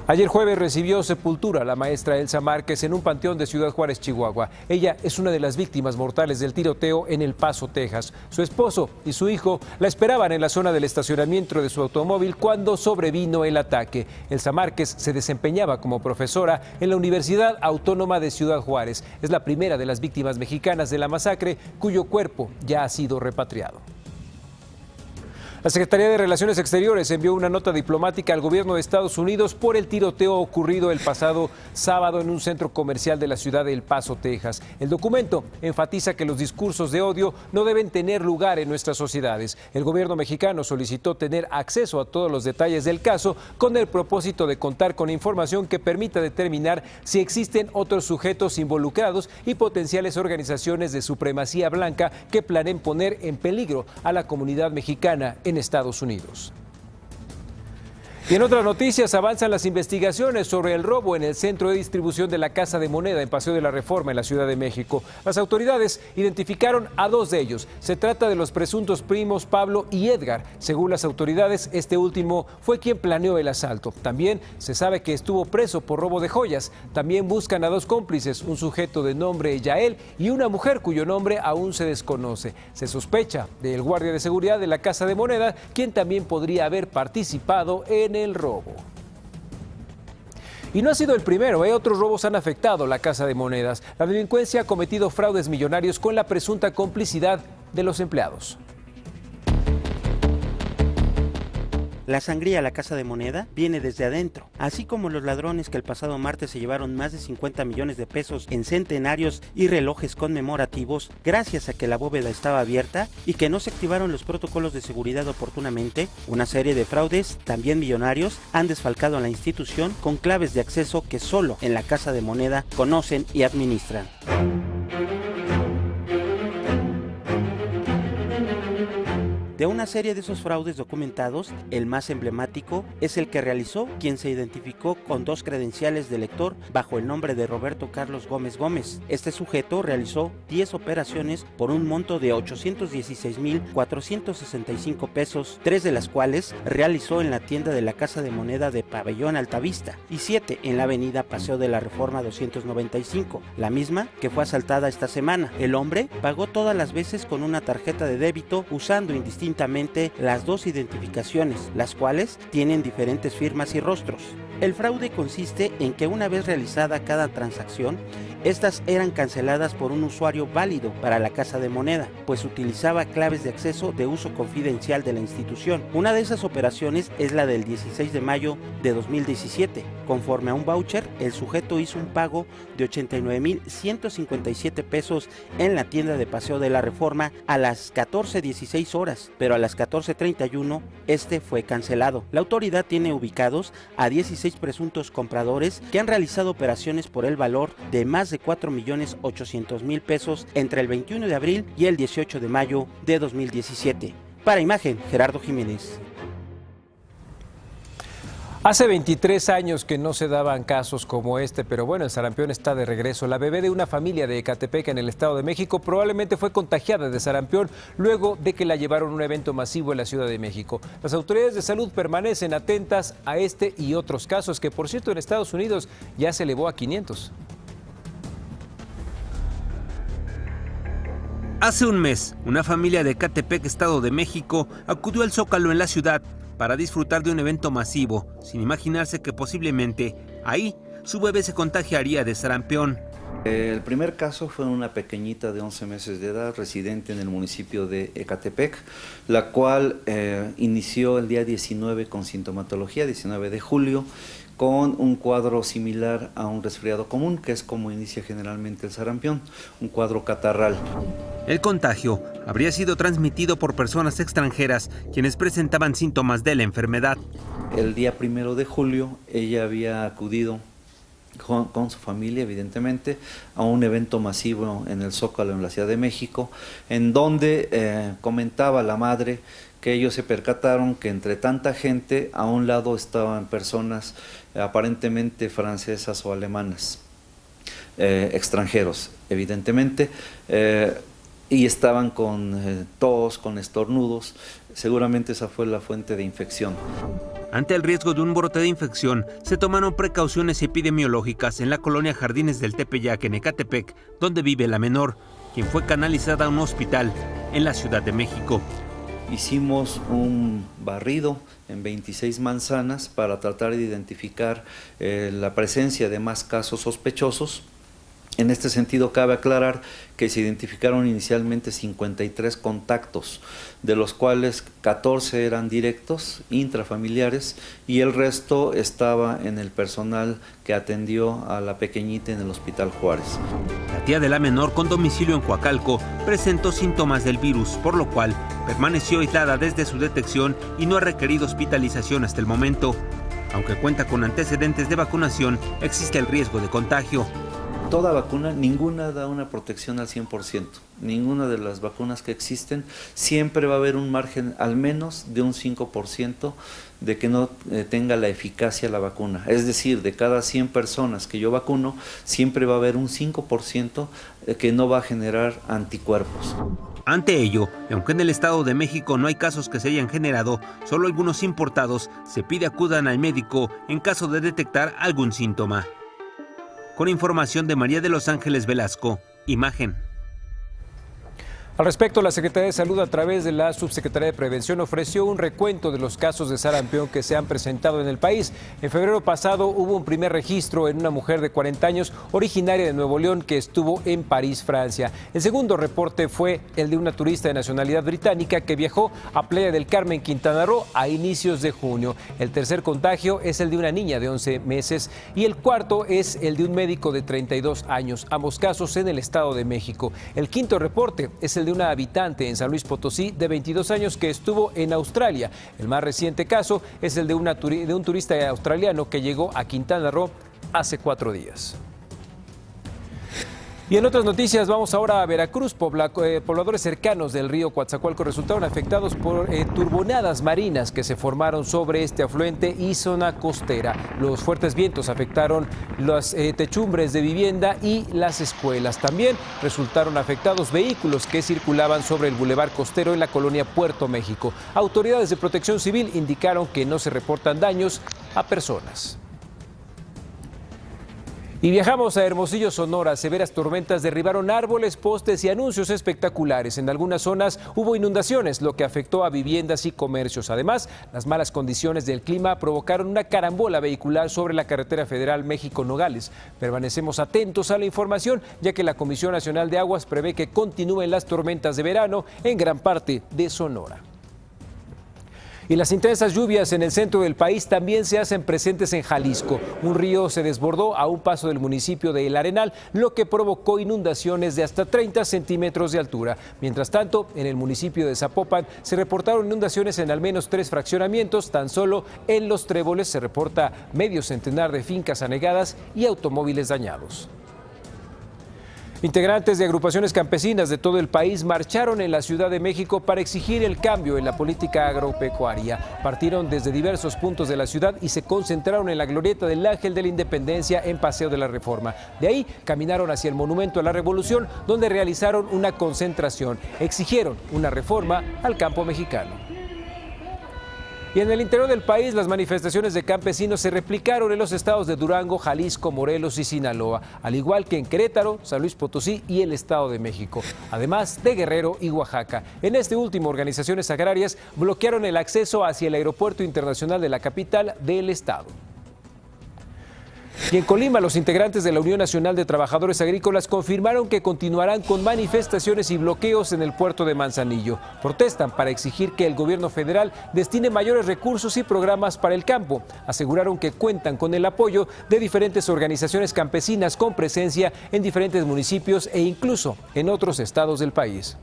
Ayer jueves recibió sepultura la maestra Elsa Márquez en un panteón de Ciudad Juárez, Chihuahua. Ella es una de las víctimas mortales del tiroteo en El Paso, Texas. Su esposo y su hijo la esperaban en la zona del estacionamiento de su automóvil cuando sobrevino el ataque. Elsa Márquez se desempeñaba como profesora en la Universidad Autónoma de Ciudad Juárez. Es la primera de las víctimas mexicanas de la masacre cuyo cuerpo ya ha sido repatriado. La Secretaría de Relaciones Exteriores envió una nota diplomática al gobierno de Estados Unidos por el tiroteo ocurrido el pasado sábado en un centro comercial de la ciudad de El Paso, Texas. El documento enfatiza que los discursos de odio no deben tener lugar en nuestras sociedades. El gobierno mexicano solicitó tener acceso a todos los detalles del caso con el propósito de contar con información que permita determinar si existen otros sujetos involucrados y potenciales organizaciones de supremacía blanca que planeen poner en peligro a la comunidad mexicana en Estados Unidos. Y en otras noticias, avanzan las investigaciones sobre el robo en el centro de distribución de la Casa de Moneda en Paseo de la Reforma en la Ciudad de México. Las autoridades identificaron a dos de ellos. Se trata de los presuntos primos Pablo y Edgar. Según las autoridades, este último fue quien planeó el asalto. También se sabe que estuvo preso por robo de joyas. También buscan a dos cómplices, un sujeto de nombre Yael y una mujer cuyo nombre aún se desconoce. Se sospecha del guardia de seguridad de la Casa de Moneda, quien también podría haber participado en el robo. Y no ha sido el primero, otros robos han afectado la Casa de Monedas. La delincuencia ha cometido fraudes millonarios con la presunta complicidad de los empleados. La sangría a la Casa de Moneda viene desde adentro, así como los ladrones que el pasado martes se llevaron más de 50 millones de pesos en centenarios y relojes conmemorativos gracias a que la bóveda estaba abierta y que no se activaron los protocolos de seguridad oportunamente. Una serie de fraudes, también millonarios, han desfalcado a la institución con claves de acceso que solo en la Casa de Moneda conocen y administran. De una serie de esos fraudes documentados, el más emblemático es el que realizó quien se identificó con dos credenciales de lector bajo el nombre de Roberto Carlos Gómez Gómez. Este sujeto realizó 10 operaciones por un monto de 816,465 pesos, 3 de las cuales realizó en la tienda de la Casa de Moneda de Pabellón Altavista y 7 en la avenida Paseo de la Reforma 295, la misma que fue asaltada esta semana. El hombre pagó todas las veces con una tarjeta de débito usando indistintamente distintamente las dos identificaciones, las cuales tienen diferentes firmas y rostros. El fraude consiste en que una vez realizada cada transacción, estas eran canceladas por un usuario válido para la casa de moneda, pues utilizaba claves de acceso de uso confidencial de la institución. Una de esas operaciones es la del 16 de mayo de 2017. Conforme a un voucher, el sujeto hizo un pago de 89,157 pesos en la tienda de Paseo de la Reforma a las 14:16 horas, pero a las 14:31 este fue cancelado. La autoridad tiene ubicados a 16 presuntos compradores que han realizado operaciones por el valor de más de 4,800,000 pesos entre el 21 de abril y el 18 de mayo de 2017. Para Imagen, Gerardo Jiménez. Hace 23 años que no se daban casos como este, pero bueno, el sarampión está de regreso. La bebé de una familia de Ecatepec, en el Estado de México, probablemente fue contagiada de sarampión luego de que la llevaron a un evento masivo en la Ciudad de México. Las autoridades de salud permanecen atentas a este y otros casos, que por cierto en Estados Unidos ya se elevó a 500. Hace un mes, una familia de Ecatepec, Estado de México, acudió al Zócalo en la ciudad para disfrutar de un evento masivo, sin imaginarse que posiblemente ahí su bebé se contagiaría de sarampión. El primer caso fue una pequeñita de 11 meses de edad, residente en el municipio de Ecatepec, la cual inició el día 19 con sintomatología, 19 de julio, con un cuadro similar a un resfriado común, que es como inicia generalmente el sarampión, un cuadro catarral. El contagio habría sido transmitido por personas extranjeras quienes presentaban síntomas de la enfermedad. El día 1 de julio ella había acudido con su familia, evidentemente, a un evento masivo en el Zócalo, en la Ciudad de México, en donde comentaba la madre que ellos se percataron que entre tanta gente a un lado estaban personas aparentemente francesas o alemanas, extranjeros, evidentemente, y estaban con tos, con estornudos. Seguramente esa fue la fuente de infección. Ante el riesgo de un brote de infección, se tomaron precauciones epidemiológicas en la colonia Jardines del Tepeyac, en Ecatepec, donde vive la menor, quien fue canalizada a un hospital en la Ciudad de México. Hicimos un barrido en 26 manzanas para tratar de identificar la presencia de más casos sospechosos. En este sentido, cabe aclarar que se identificaron inicialmente 53 contactos, de los cuales 14 eran directos, intrafamiliares, y el resto estaba en el personal que atendió a la pequeñita en el Hospital Juárez. La tía de la menor, con domicilio en Coacalco, presentó síntomas del virus, por lo cual permaneció aislada desde su detección y no ha requerido hospitalización hasta el momento. Aunque cuenta con antecedentes de vacunación, existe el riesgo de contagio. Toda vacuna, ninguna da una protección al 100%. Ninguna de las vacunas que existen, siempre va a haber un margen al menos de un 5% de que no tenga la eficacia la vacuna. Es decir, de cada 100 personas que yo vacuno, siempre va a haber un 5% que no va a generar anticuerpos. Ante ello, aunque en el Estado de México no hay casos que se hayan generado, solo algunos importados, se pide acudan al médico en caso de detectar algún síntoma. Con información de María de los Ángeles Velasco, Imagen. Al respecto, la Secretaría de Salud, a través de la Subsecretaría de Prevención, ofreció un recuento de los casos de sarampión que se han presentado en el país. En febrero pasado hubo un primer registro en una mujer de 40 años, originaria de Nuevo León, que estuvo en París, Francia. El segundo reporte fue el de una turista de nacionalidad británica que viajó a Playa del Carmen, Quintana Roo, a inicios de junio. El tercer contagio es el de una niña de 11 meses y el cuarto es el de un médico de 32 años, ambos casos en el Estado de México. El quinto reporte es el de una habitante en San Luis Potosí de 22 años que estuvo en Australia. El más reciente caso es el de un turista australiano que llegó a Quintana Roo hace 4 días. Y en otras noticias vamos ahora a Veracruz. Pobladores cercanos del río Coatzacoalcos resultaron afectados por turbonadas marinas que se formaron sobre este afluente y zona costera. Los fuertes vientos afectaron las techumbres de vivienda y las escuelas. También resultaron afectados vehículos que circulaban sobre el bulevar costero en la colonia Puerto México. Autoridades de Protección Civil indicaron que no se reportan daños a personas. Y viajamos a Hermosillo, Sonora. Severas tormentas derribaron árboles, postes y anuncios espectaculares. En algunas zonas hubo inundaciones, lo que afectó a viviendas y comercios. Además, las malas condiciones del clima provocaron una carambola vehicular sobre la carretera federal México-Nogales. Permanecemos atentos a la información, ya que la Comisión Nacional de Aguas prevé que continúen las tormentas de verano en gran parte de Sonora. Y las intensas lluvias en el centro del país también se hacen presentes en Jalisco. Un río se desbordó a un paso del municipio de El Arenal, lo que provocó inundaciones de hasta 30 centímetros de altura. Mientras tanto, en el municipio de Zapopan se reportaron inundaciones en al menos 3 fraccionamientos. Tan solo en Los Tréboles se reporta medio centenar de fincas anegadas y automóviles dañados. Integrantes de agrupaciones campesinas de todo el país marcharon en la Ciudad de México para exigir el cambio en la política agropecuaria. Partieron desde diversos puntos de la ciudad y se concentraron en la glorieta del Ángel de la Independencia en Paseo de la Reforma. De ahí caminaron hacia el Monumento a la Revolución, donde realizaron una concentración. Exigieron una reforma al campo mexicano. Y en el interior del país, las manifestaciones de campesinos se replicaron en los estados de Durango, Jalisco, Morelos y Sinaloa, al igual que en Querétaro, San Luis Potosí y el Estado de México, además de Guerrero y Oaxaca. En este último, organizaciones agrarias bloquearon el acceso hacia el aeropuerto internacional de la capital del estado. Y en Colima, los integrantes de la Unión Nacional de Trabajadores Agrícolas confirmaron que continuarán con manifestaciones y bloqueos en el puerto de Manzanillo. Protestan para exigir que el gobierno federal destine mayores recursos y programas para el campo. Aseguraron que cuentan con el apoyo de diferentes organizaciones campesinas con presencia en diferentes municipios e incluso en otros estados del país.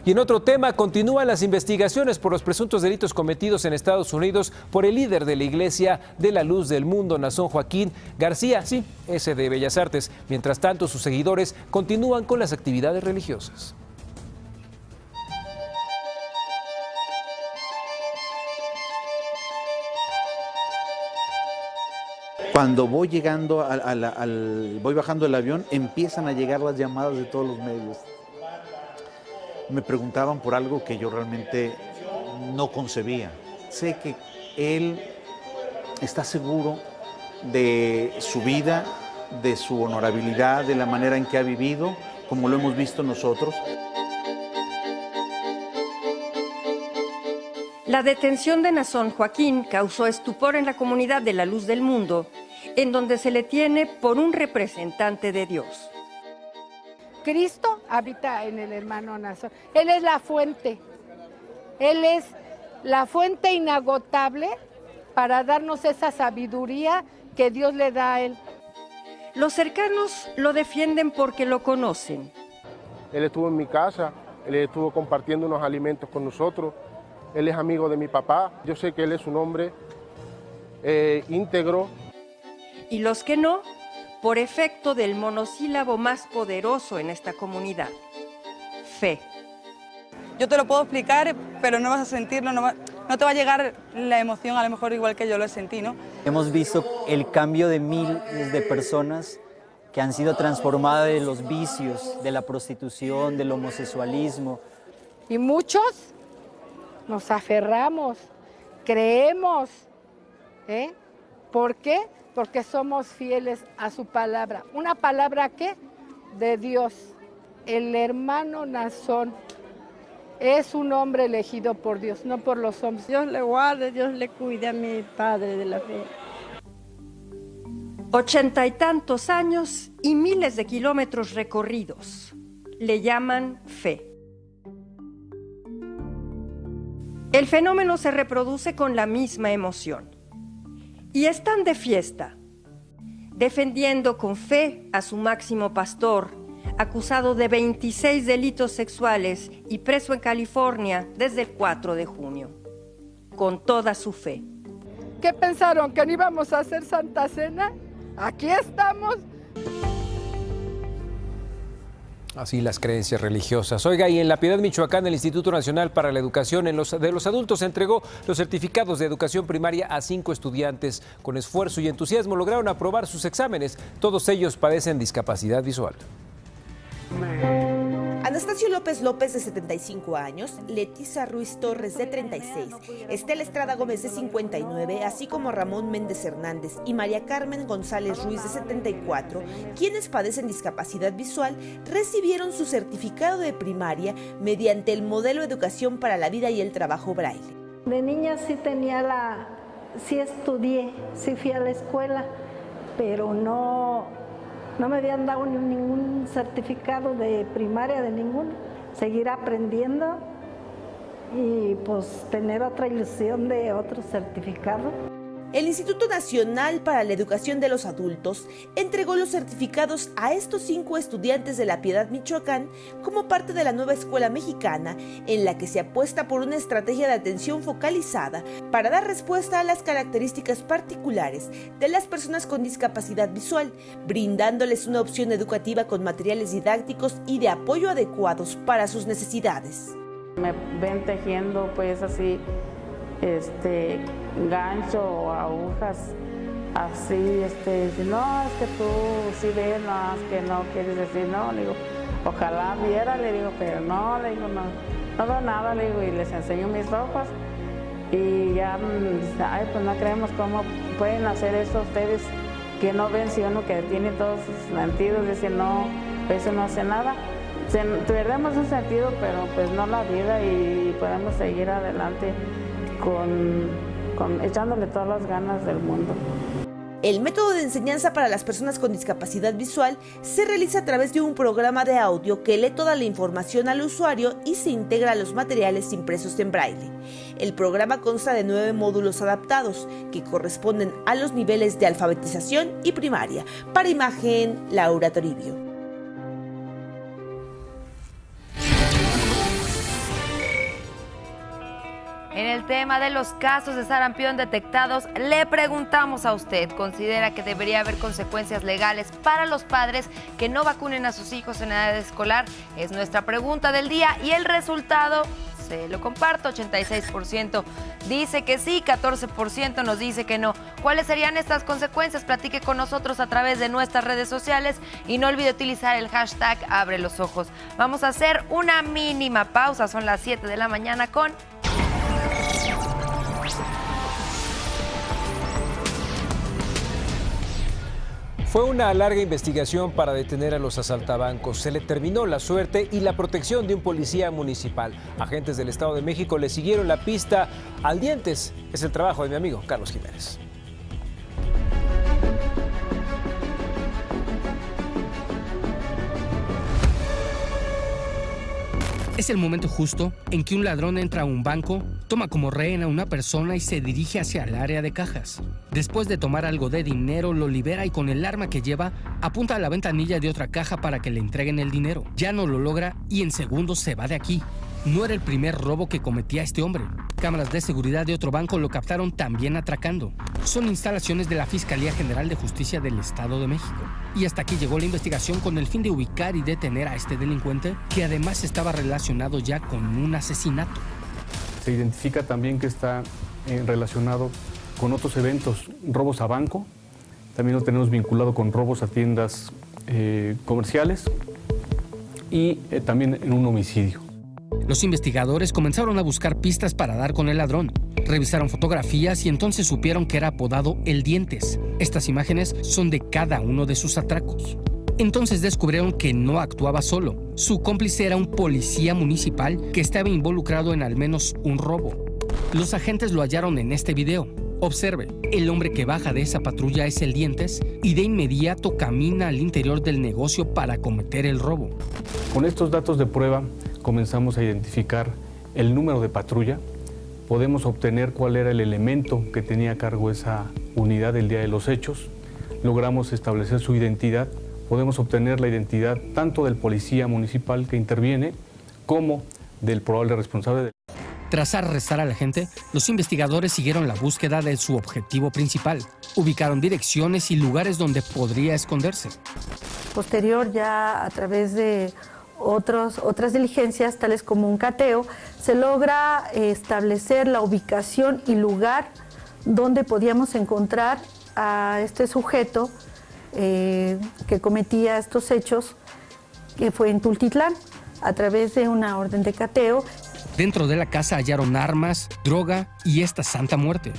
Y en otro tema, continúan las investigaciones por los presuntos delitos cometidos en Estados Unidos por el líder de la Iglesia de la Luz del Mundo, Nazón Joaquín García, sí, ese de Bellas Artes. Mientras tanto, sus seguidores continúan con las actividades religiosas. Cuando voy llegando voy bajando el avión, empiezan a llegar las llamadas de todos los medios. Me preguntaban por algo que yo realmente no concebía. Sé que él está seguro de su vida, de su honorabilidad, de la manera en que ha vivido, como lo hemos visto nosotros. La detención de Nazón Joaquín causó estupor en la comunidad de la Luz del Mundo, en donde se le tiene por un representante de Dios. Cristo habita en el hermano Nazón. Él es la fuente. Él es la fuente inagotable para darnos esa sabiduría que Dios le da a él. Los cercanos lo defienden porque lo conocen. Él estuvo en mi casa, él estuvo compartiendo unos alimentos con nosotros. Él es amigo de mi papá. Yo sé que él es un hombre íntegro. Y los que no, por efecto del monosílabo más poderoso en esta comunidad, fe. Yo te lo puedo explicar, pero no vas a sentirlo, no te va a llegar la emoción a lo mejor igual que yo lo sentí, ¿no? Hemos visto el cambio de miles de personas que han sido transformadas de los vicios, de la prostitución, del homosexualismo. Y muchos nos aferramos, creemos, ¿Por qué? Porque somos fieles a su palabra. ¿Una palabra qué? De Dios. El hermano Nazón es un hombre elegido por Dios, no por los hombres. Dios le guarde, Dios le cuide a mi padre de la fe. 80 y tantos años y miles de kilómetros recorridos. Le llaman fe. El fenómeno se reproduce con la misma emoción. Y están de fiesta, defendiendo con fe a su máximo pastor, acusado de 26 delitos sexuales y preso en California desde el 4 de junio, con toda su fe. ¿Qué pensaron? ¿Que no íbamos a hacer Santa Cena? Aquí estamos. Así las creencias religiosas. Oiga, y en La Piedad, Michoacán, el Instituto Nacional para la Educación de los Adultos entregó los certificados de educación primaria a 5 estudiantes. Con esfuerzo y entusiasmo lograron aprobar sus exámenes. Todos ellos padecen discapacidad visual. Anastasio López López, de 75 años, Letisa Ruiz Torres, de 36, Estela Estrada Gómez, de 59, así como Ramón Méndez Hernández y María Carmen González Ruiz, de 74, quienes padecen discapacidad visual, recibieron su certificado de primaria mediante el modelo Educación para la Vida y el Trabajo Braille. De niña sí estudié, sí fui a la escuela, pero no me habían dado ningún certificado de primaria, de ninguno. Seguir aprendiendo y pues tener otra ilusión de otro certificado. El Instituto Nacional para la Educación de los Adultos entregó los certificados a estos 5 estudiantes de La Piedad, Michoacán, como parte de la nueva escuela mexicana, en la que se apuesta por una estrategia de atención focalizada para dar respuesta a las características particulares de las personas con discapacidad visual, brindándoles una opción educativa con materiales didácticos y de apoyo adecuados para sus necesidades. Me ven tejiendo pues así, gancho o agujas, así, dice, no, es que tú sí ves, no, es que no quieres decir, no, le digo, ojalá viera, le digo, pero no, le digo, no veo nada, le digo, y les enseño mis ojos, y ya, ay, pues no creemos cómo pueden hacer eso ustedes, que no ven, si uno que tiene todos sus sentidos, dice, no, eso no hace nada. Perdemos un sentido, pero pues no la vida, y podemos seguir adelante echándole todas las ganas del mundo. El método de enseñanza para las personas con discapacidad visual se realiza a través de un programa de audio que lee toda la información al usuario y se integra a los materiales impresos en braille. El programa consta de 9 módulos adaptados que corresponden a los niveles de alfabetización y primaria. Para Imagen, Laura Toribio. En el tema de los casos de sarampión detectados, le preguntamos a usted, ¿considera que debería haber consecuencias legales para los padres que no vacunen a sus hijos en edad escolar? Es nuestra pregunta del día y el resultado se lo comparto. 86% dice que sí, 14% nos dice que no. ¿Cuáles serían estas consecuencias? Platique con nosotros a través de nuestras redes sociales y no olvide utilizar el hashtag #AbreLosOjos. Vamos a hacer una mínima pausa, son las 7 de la mañana con... Fue una larga investigación para detener a los asaltabancos. Se le terminó la suerte y la protección de un policía municipal. Agentes del Estado de México le siguieron la pista al dientes. Es el trabajo de mi amigo Carlos Jiménez. Es el momento justo en que un ladrón entra a un banco, toma como rehén a una persona y se dirige hacia el área de cajas. Después de tomar algo de dinero, lo libera y con el arma que lleva, apunta a la ventanilla de otra caja para que le entreguen el dinero. Ya no lo logra y en segundos se va de aquí. No era el primer robo que cometía este hombre. Cámaras de seguridad de otro banco lo captaron también atracando. Son instalaciones de la Fiscalía General de Justicia del Estado de México. Y hasta aquí llegó la investigación con el fin de ubicar y detener a este delincuente, que además estaba relacionado ya con un asesinato. Se identifica también que está relacionado con otros eventos, robos a banco. También lo tenemos vinculado con robos a tiendas comerciales y también en un homicidio. Los investigadores comenzaron a buscar pistas para dar con el ladrón. Revisaron fotografías y entonces supieron que era apodado El Dientes. Estas imágenes son de cada uno de sus atracos. Entonces descubrieron que no actuaba solo. Su cómplice era un policía municipal que estaba involucrado en al menos un robo. Los agentes lo hallaron en este video. Observe, el hombre que baja de esa patrulla es El Dientes y de inmediato camina al interior del negocio para cometer el robo. Con estos datos de prueba comenzamos a identificar el número de patrulla. Podemos obtener cuál era el elemento que tenía a cargo esa unidad el día de los hechos. Logramos establecer su identidad. Podemos obtener la identidad tanto del policía municipal que interviene como del probable responsable. Tras arrestar a la gente, los investigadores siguieron la búsqueda de su objetivo principal. Ubicaron direcciones y lugares donde podría esconderse. Posterior, ya a través de otras diligencias, tales como un cateo, se logra establecer la ubicación y lugar donde podíamos encontrar a este sujeto que cometía estos hechos, que fue en Tultitlán. a través de una orden de cateo. Dentro de la casa hallaron armas, droga y esta santa muerte.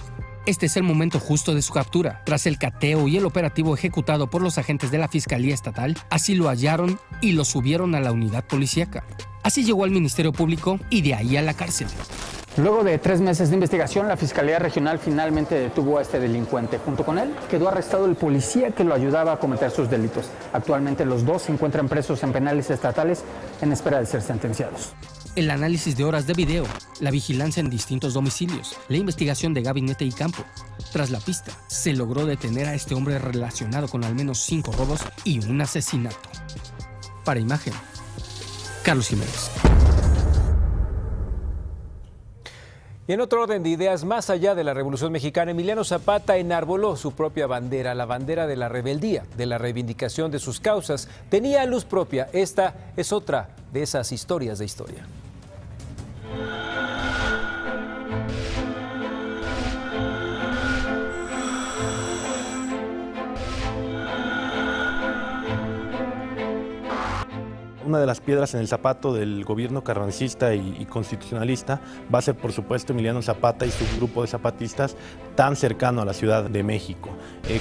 Este es el momento justo de su captura. Tras el cateo y el operativo ejecutado por los agentes de la Fiscalía Estatal, así lo hallaron y lo subieron a la unidad policíaca. Así llegó al Ministerio Público y de ahí a la cárcel. Luego de 3 meses de investigación, la Fiscalía Regional finalmente detuvo a este delincuente. Junto con él quedó arrestado el policía que lo ayudaba a cometer sus delitos. Actualmente los dos se encuentran presos en penales estatales en espera de ser sentenciados. El análisis de horas de video, la vigilancia en distintos domicilios, la investigación de gabinete y campo. Tras la pista, se logró detener a este hombre relacionado con al menos 5 robos y un asesinato. Para Imagen, Carlos Jiménez. Y en otro orden de ideas, más allá de la Revolución Mexicana, Emiliano Zapata enarboló su propia bandera, la bandera de la rebeldía, de la reivindicación de sus causas. Tenía luz propia. Esta es otra de esas historias de historia. Una de las piedras en el zapato del gobierno carrancista y constitucionalista va a ser, por supuesto, Emiliano Zapata y su grupo de zapatistas tan cercano a la Ciudad de México.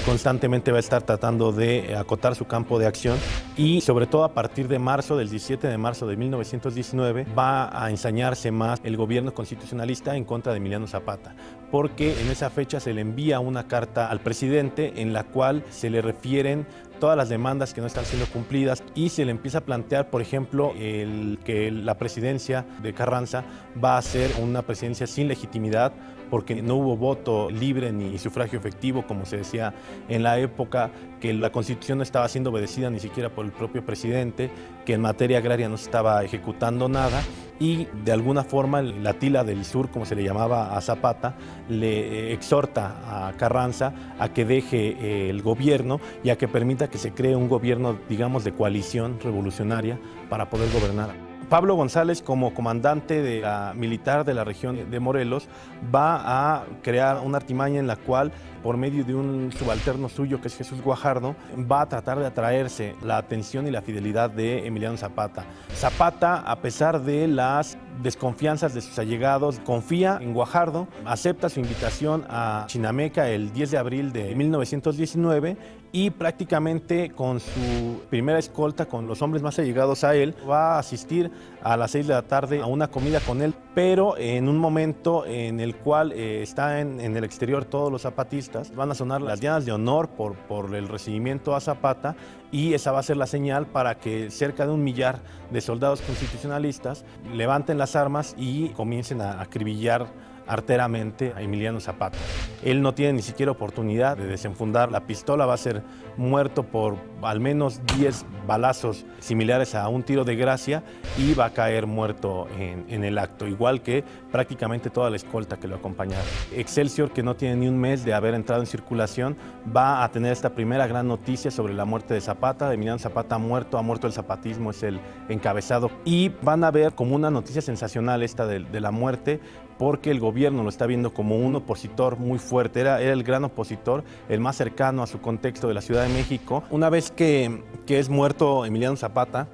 Constantemente va a estar tratando de acotar su campo de acción y, sobre todo, a partir de marzo, del 17 de marzo de 1919, va a ensañarse más el gobierno constitucionalista en contra de Emiliano Zapata, porque en esa fecha se le envía una carta al presidente en la cual se le refieren todas las demandas que no están siendo cumplidas y se le empieza a plantear, por ejemplo, que la presidencia de Carranza va a ser una presidencia sin legitimidad porque no hubo voto libre ni sufragio efectivo, como se decía en la época, que la Constitución no estaba siendo obedecida ni siquiera por el propio presidente, que en materia agraria no se estaba ejecutando nada y de alguna forma la Tila del Sur, como se le llamaba a Zapata, le exhorta a Carranza a que deje el gobierno y a que permita que se cree un gobierno, digamos, de coalición revolucionaria para poder gobernar. Pablo González, como comandante militar de la región de Morelos, va a crear una artimaña en la cual, por medio de un subalterno suyo, que es Jesús Guajardo, va a tratar de atraerse la atención y la fidelidad de Emiliano Zapata. Zapata, a pesar de las desconfianzas de sus allegados, confía en Guajardo, acepta su invitación a Chinameca el 10 de abril de 1919 y prácticamente con su primera escolta, con los hombres más allegados a él, va a asistir a las 6 de la tarde a una comida con él, pero en un momento en el cual está en el exterior todos los zapatistas, van a sonar las dianas de honor por el recibimiento a Zapata y esa va a ser la señal para que cerca de 1,000,000 de soldados constitucionalistas levanten las armas y comiencen a acribillar arteramente a Emiliano Zapata. Él no tiene ni siquiera oportunidad de desenfundar la pistola, va a ser muerto por al menos 10 balazos similares a un tiro de gracia y va a caer muerto en el acto, igual que prácticamente toda la escolta que lo acompañaba. Excelsior, que no tiene ni un mes de haber entrado en circulación, va a tener esta primera gran noticia sobre la muerte de Zapata. Emiliano Zapata ha muerto el zapatismo, es el encabezado, y van a ver como una noticia sensacional esta de la muerte, porque el gobierno lo está viendo como un opositor muy fuerte, era el gran opositor, el más cercano a su contexto de la Ciudad de México. Una vez que es muerto Emiliano Zapata,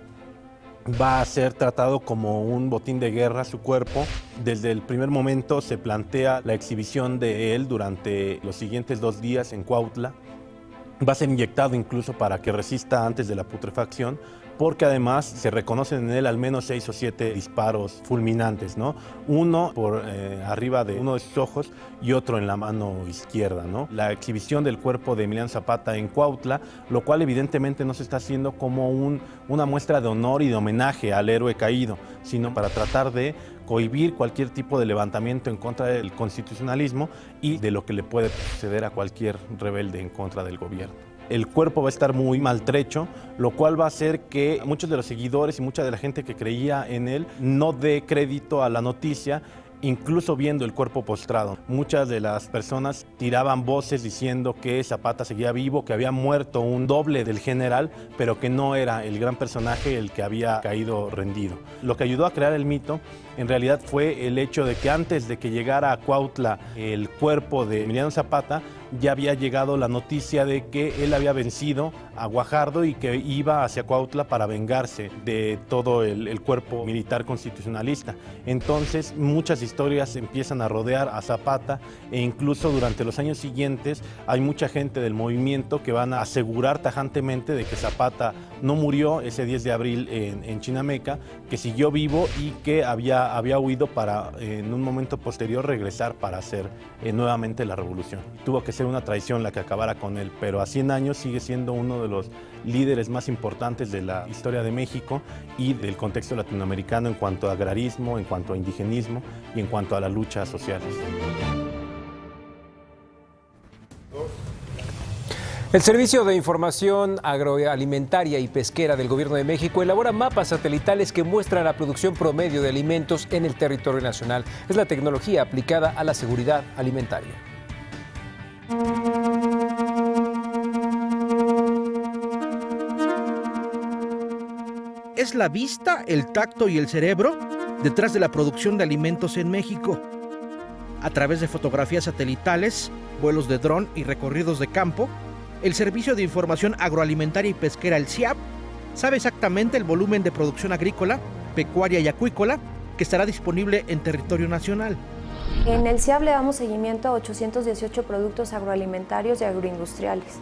va a ser tratado como un botín de guerra su cuerpo. Desde el primer momento se plantea la exhibición de él durante los siguientes 2 días en Cuautla. Va a ser inyectado incluso para que resista antes de la putrefacción, porque además se reconocen en él al menos 6 o 7 disparos fulminantes, ¿no? Uno por arriba de uno de sus ojos y otro en la mano izquierda, ¿no? La exhibición del cuerpo de Emiliano Zapata en Cuautla, lo cual evidentemente no se está haciendo como una muestra de honor y de homenaje al héroe caído, sino para tratar de cohibir cualquier tipo de levantamiento en contra del constitucionalismo y de lo que le puede suceder a cualquier rebelde en contra del gobierno. El cuerpo va a estar muy maltrecho, lo cual va a hacer que muchos de los seguidores y mucha de la gente que creía en él no dé crédito a la noticia, incluso viendo el cuerpo postrado. Muchas de las personas tiraban voces diciendo que Zapata seguía vivo, que había muerto un doble del general, pero que no era el gran personaje el que había caído rendido. Lo que ayudó a crear el mito en realidad fue el hecho de que antes de que llegara a Cuautla el cuerpo de Emiliano Zapata, ya había llegado la noticia de que él había vencido a Guajardo y que iba hacia Cuautla para vengarse de todo el cuerpo militar constitucionalista. Entonces muchas historias empiezan a rodear a Zapata e incluso durante los años siguientes hay mucha gente del movimiento que van a asegurar tajantemente de que Zapata no murió ese 10 de abril en Chinameca, que siguió vivo y que había huido para en un momento posterior regresar para hacer nuevamente la revolución. Tuvo que ser una traición la que acabara con él, pero a 100 años sigue siendo uno de los líderes más importantes de la historia de México y del contexto latinoamericano en cuanto a agrarismo, en cuanto a indigenismo y en cuanto a las luchas sociales. El Servicio de Información Agroalimentaria y Pesquera del Gobierno de México elabora mapas satelitales que muestran la producción promedio de alimentos en el territorio nacional. Es la tecnología aplicada a la seguridad alimentaria. Es la vista, el tacto y el cerebro detrás de la producción de alimentos en México. A través de fotografías satelitales, vuelos de dron y recorridos de campo, el Servicio de Información Agroalimentaria y Pesquera, el SIAP, sabe exactamente el volumen de producción agrícola, pecuaria y acuícola que estará disponible en territorio nacional. En el SIAP le damos seguimiento a 818 productos agroalimentarios y agroindustriales.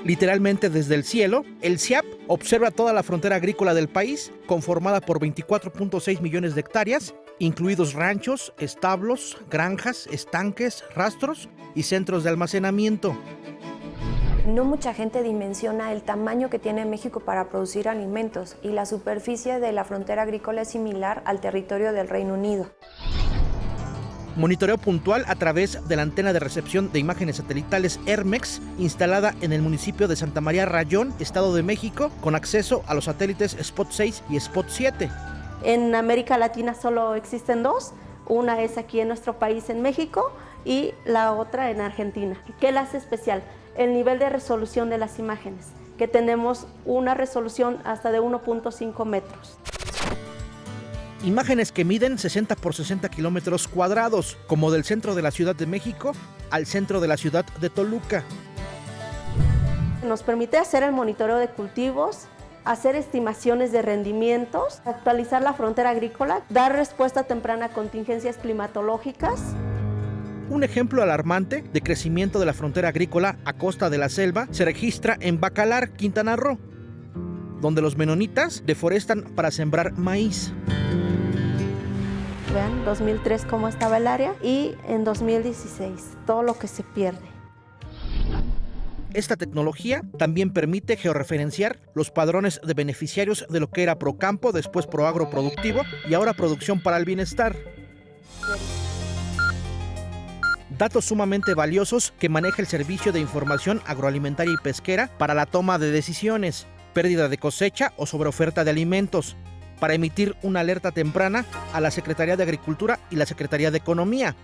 Literalmente desde el cielo, el SIAP observa toda la frontera agrícola del país, conformada por 24.6 millones de hectáreas, incluidos ranchos, establos, granjas, estanques, rastros y centros de almacenamiento. No mucha gente dimensiona el tamaño que tiene México para producir alimentos y la superficie de la frontera agrícola es similar al territorio del Reino Unido. Monitoreo puntual a través de la antena de recepción de imágenes satelitales Hermex, instalada en el municipio de Santa María Rayón, Estado de México, con acceso a los satélites Spot 6 y Spot 7. En América Latina solo existen dos, una es aquí en nuestro país en México y la otra en Argentina. ¿Qué la hace especial? El nivel de resolución de las imágenes, que tenemos una resolución hasta de 1.5 metros. Imágenes que miden 60 por 60 kilómetros cuadrados, como del centro de la Ciudad de México al centro de la ciudad de Toluca. Nos permite hacer el monitoreo de cultivos, hacer estimaciones de rendimientos, actualizar la frontera agrícola, dar respuesta temprana a contingencias climatológicas. Un ejemplo alarmante de crecimiento de la frontera agrícola a costa de la selva se registra en Bacalar, Quintana Roo, donde los menonitas deforestan para sembrar maíz. Vean, 2003 cómo estaba el área y en 2016 todo lo que se pierde. Esta tecnología también permite georreferenciar los padrones de beneficiarios de lo que era Procampo, después Proagro Productivo y ahora Producción para el Bienestar. Datos sumamente valiosos que maneja el Servicio de Información Agroalimentaria y Pesquera para la toma de decisiones, pérdida de cosecha o sobreoferta de alimentos, para emitir una alerta temprana a la Secretaría de Agricultura y la Secretaría de Economía,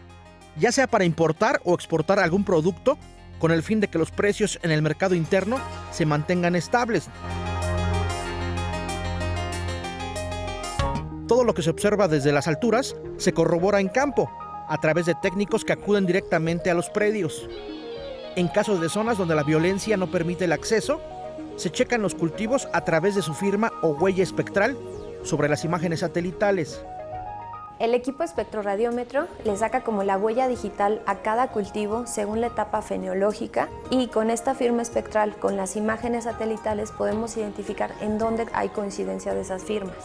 ya sea para importar o exportar algún producto con el fin de que los precios en el mercado interno se mantengan estables. Todo lo que se observa desde las alturas se corrobora en campo, a través de técnicos que acuden directamente a los predios. En casos de zonas donde la violencia no permite el acceso, se checan los cultivos a través de su firma o huella espectral sobre las imágenes satelitales. El equipo espectroradiómetro le saca como la huella digital a cada cultivo según la etapa fenoleológica y con esta firma espectral, con las imágenes satelitales, podemos identificar en dónde hay coincidencia de esas firmas.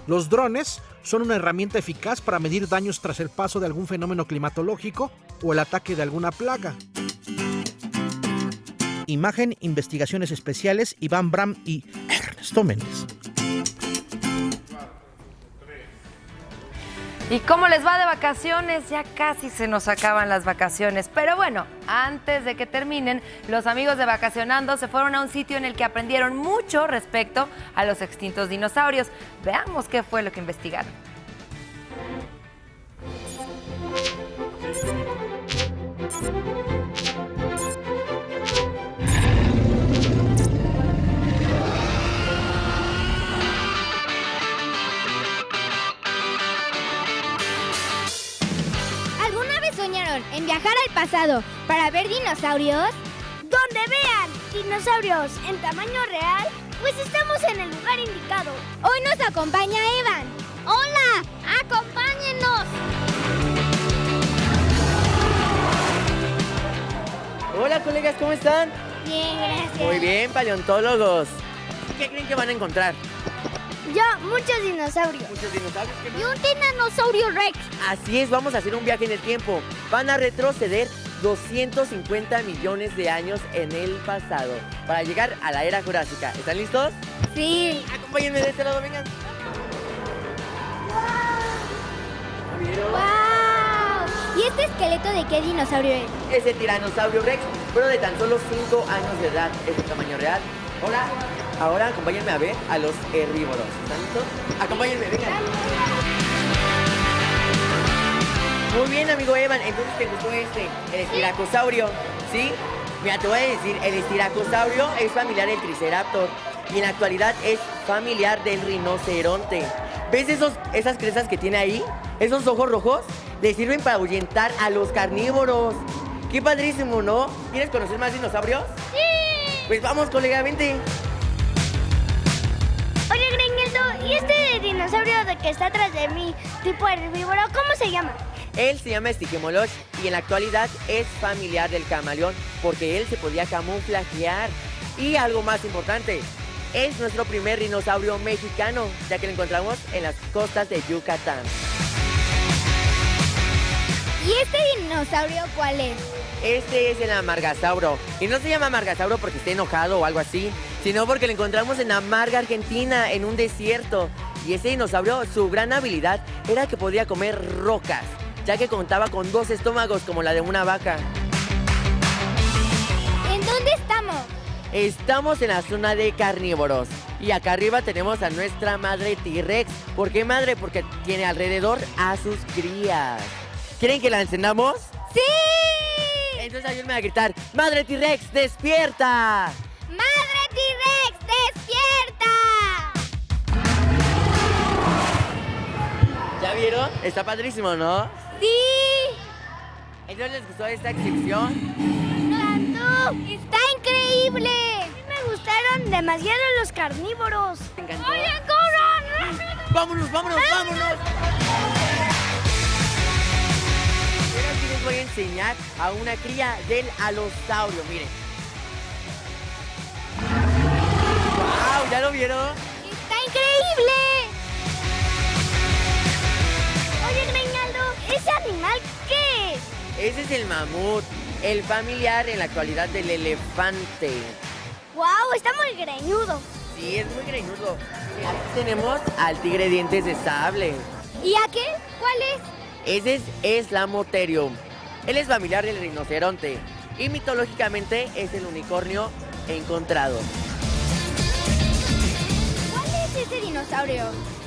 Los drones son una herramienta eficaz para medir daños tras el paso de algún fenómeno climatológico o el ataque de alguna plaga. Imagen, Investigaciones Especiales, Iván Bram y Ernesto Méndez. ¿Y cómo les va de vacaciones? Ya casi se nos acaban las vacaciones. Pero bueno, antes de que terminen, los amigos de Vacacionando se fueron a un sitio en el que aprendieron mucho respecto a los extintos dinosaurios. Veamos qué fue lo que investigaron. ¿En viajar pasado para ver dinosaurios? Donde vean dinosaurios en tamaño real, pues estamos en el lugar indicado. Hoy nos acompaña Evan. ¡Hola! ¡Acompáñennos! Hola colegas, ¿cómo están? Bien, gracias. Muy bien, paleontólogos. ¿Qué creen que van a encontrar? Yo, muchos dinosaurios. ¿Muchos dinosaurios? Y un tiranosaurio rex. Así es, vamos a hacer un viaje en el tiempo. Van a retroceder 250 millones de años en el pasado para llegar a la era jurásica. ¿Están listos? Sí. Acompáñenme de este lado, vengan. ¡Wow! ¿Y este esqueleto de qué dinosaurio es? Es el tiranosaurio rex, pero de tan solo 5 años de edad. Es el tamaño real. Ahora acompáñenme a ver a los herbívoros. ¿Están listos? Acompáñenme, vengan. Muy bien, amigo Evan. Entonces, ¿te gustó el estiracosaurio? ¿Sí? Mira, te voy a decir, el estiracosaurio es familiar del triceratops y en la actualidad es familiar del rinoceronte. ¿Ves esas crestas que tiene ahí? Esos ojos rojos le sirven para ahuyentar a los carnívoros. ¡Qué padrísimo!, ¿no? ¿Quieres conocer más dinosaurios? ¡Sí! Pues vamos, colega, vente. Oye, Greñeldo, ¿y este dinosaurio de que está atrás de mí, tipo herbívoro, cómo se llama? Él se llama Stiquemoloch y en la actualidad es familiar del camaleón porque él se podía camuflajear. Y algo más importante, es nuestro primer dinosaurio mexicano, ya que lo encontramos en las costas de Yucatán. ¿Y este dinosaurio cuál es? Este es el amargasauro. Y no se llama amargasauro porque esté enojado o algo así, sino porque lo encontramos en Amarga, Argentina, en un desierto. Y ese dinosaurio, su gran habilidad era que podía comer rocas, ya que contaba con 2 estómagos como la de una vaca. ¿En dónde estamos? Estamos en la zona de carnívoros. Y acá arriba tenemos a nuestra madre T-Rex. ¿Por qué madre? Porque tiene alrededor a sus crías. ¿Quieren que la encendamos? ¡Sí! Entonces ayúdenme a gritar, ¡Madre T-Rex, despierta! ¡Madre T-Rex, despierta! ¿Ya vieron? Está padrísimo, ¿no? ¡Sí! ¿Entonces les gustó esta exhibición? ¡Tanto! ¡Está increíble! Me gustaron demasiado los carnívoros. Me encantó. ¡Oye, corran! ¡Vámonos, vámonos, vámonos! Ahora sí les voy a enseñar a una cría del alosaurio, miren. ¡Wow! ¿Ya lo vieron? ¡Está increíble! Oye, Greñaldo, ¿ese animal qué es? Ese es el mamut, el familiar en la actualidad del elefante. ¡Wow! Está muy greñudo. Sí, es muy greñudo. Aquí tenemos al tigre dientes de sable. ¿Y aquel? ¿Cuál es? Ese es Slamotherium. Él es familiar del rinoceronte y mitológicamente es el unicornio encontrado. ¿Cuál es ese dinosaurio?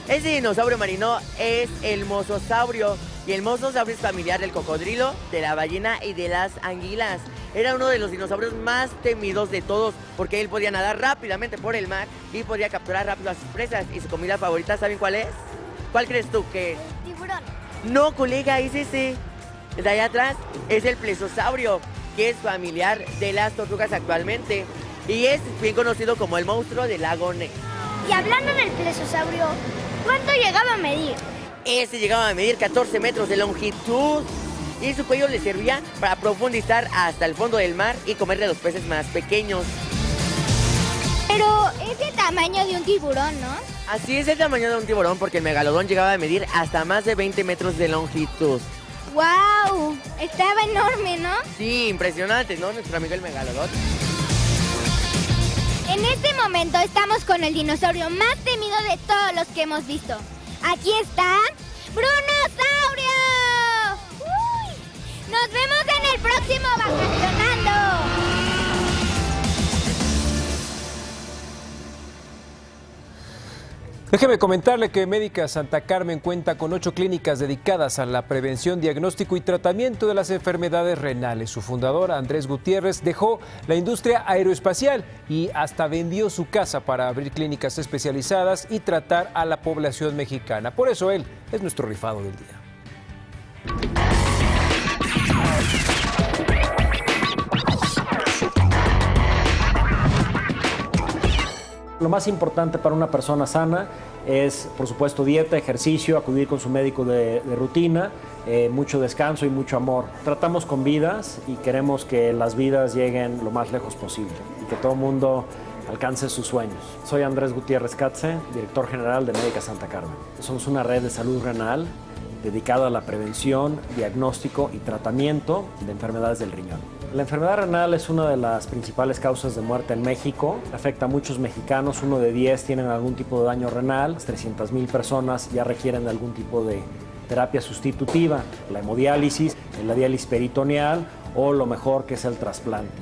Ese dinosaurio marino es el mososaurio y el mososaurio es familiar del cocodrilo, de la ballena y de las anguilas. Era uno de los dinosaurios más temidos de todos porque él podía nadar rápidamente por el mar y podía capturar rápido a sus presas. Y su comida favorita, ¿saben cuál es? ¿Cuál crees tú que es? Tiburón. No, colega, es ese. El de allá atrás es el plesiosaurio, que es familiar de las tortugas actualmente y es bien conocido como el monstruo del lago Ness. Y hablando del plesiosaurio, ¿cuánto llegaba a medir? Ese llegaba a medir 14 metros de longitud y su cuello le servía para profundizar hasta el fondo del mar y comer de los peces más pequeños. Pero es el tamaño de un tiburón, ¿no? Así es el tamaño de un tiburón porque el megalodón llegaba a medir hasta más de 20 metros de longitud. ¡Wow! Estaba enorme, ¿no? Sí, impresionante, ¿no? Nuestro amigo el megalodón. En este momento estamos con el dinosaurio más temido de todos los que hemos visto. Aquí está ¡Brunosaurio! ¡Uy! ¡Nos vemos en el próximo Vacacionando! Déjeme comentarle que Médica Santa Carmen cuenta con 8 clínicas dedicadas a la prevención, diagnóstico y tratamiento de las enfermedades renales. Su fundador, Andrés Gutiérrez, dejó la industria aeroespacial y hasta vendió su casa para abrir clínicas especializadas y tratar a la población mexicana. Por eso él es nuestro rifado del día. Lo más importante para una persona sana es, por supuesto, dieta, ejercicio, acudir con su médico de rutina, mucho descanso y mucho amor. Tratamos con vidas y queremos que las vidas lleguen lo más lejos posible y que todo el mundo alcance sus sueños. Soy Andrés Gutiérrez Katze, director general de Médica Santa Carmen. Somos una red de salud renal dedicada a la prevención, diagnóstico y tratamiento de enfermedades del riñón. La enfermedad renal es una de las principales causas de muerte en México. Afecta a muchos mexicanos, 1 de 10 tienen algún tipo de daño renal, 300,000 personas ya requieren algún tipo de terapia sustitutiva, la hemodiálisis, la diálisis peritoneal o lo mejor que es el trasplante.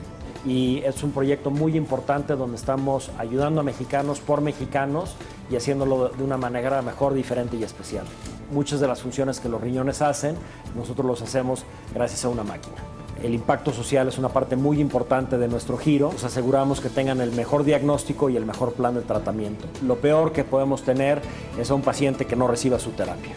Y es un proyecto muy importante donde estamos ayudando a mexicanos por mexicanos y haciéndolo de una manera mejor, diferente y especial. Muchas de las funciones que los riñones hacen, nosotros los hacemos gracias a una máquina. El impacto social es una parte muy importante de nuestro giro. Nos aseguramos que tengan el mejor diagnóstico y el mejor plan de tratamiento. Lo peor que podemos tener es a un paciente que no reciba su terapia.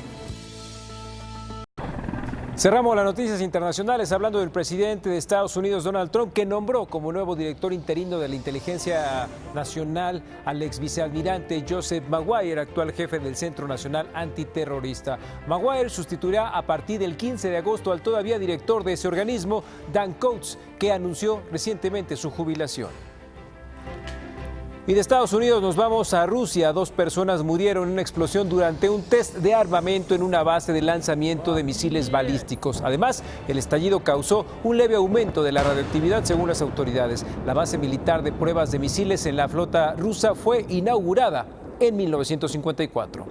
Cerramos las noticias internacionales hablando del presidente de Estados Unidos, Donald Trump, que nombró como nuevo director interino de la Inteligencia Nacional al ex vicealmirante Joseph Maguire, actual jefe del Centro Nacional Antiterrorista. Maguire sustituirá a partir del 15 de agosto al todavía director de ese organismo, Dan Coats, que anunció recientemente su jubilación. Y de Estados Unidos nos vamos a Rusia. 2 personas murieron en una explosión durante un test de armamento en una base de lanzamiento de misiles balísticos. Además, el estallido causó un leve aumento de la radioactividad según las autoridades. La base militar de pruebas de misiles en la flota rusa fue inaugurada en 1954.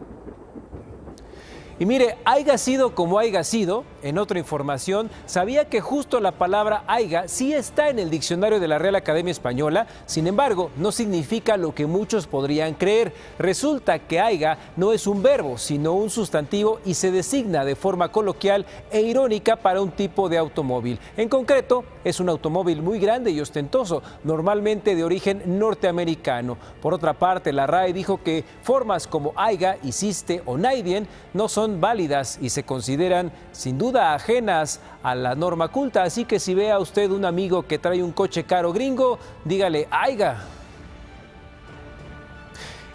Y mire, haya sido como haya sido, en otra información, ¿sabía que justo la palabra haiga sí está en el diccionario de la Real Academia Española? Sin embargo, no significa lo que muchos podrían creer. Resulta que haiga no es un verbo, sino un sustantivo y se designa de forma coloquial e irónica para un tipo de automóvil. En concreto, es un automóvil muy grande y ostentoso, normalmente de origen norteamericano. Por otra parte, la RAE dijo que formas como haiga, hiciste o naidien no son válidas y se consideran sin duda ajenas a la norma culta, así que si ve a usted un amigo que trae un coche caro gringo, dígale haiga.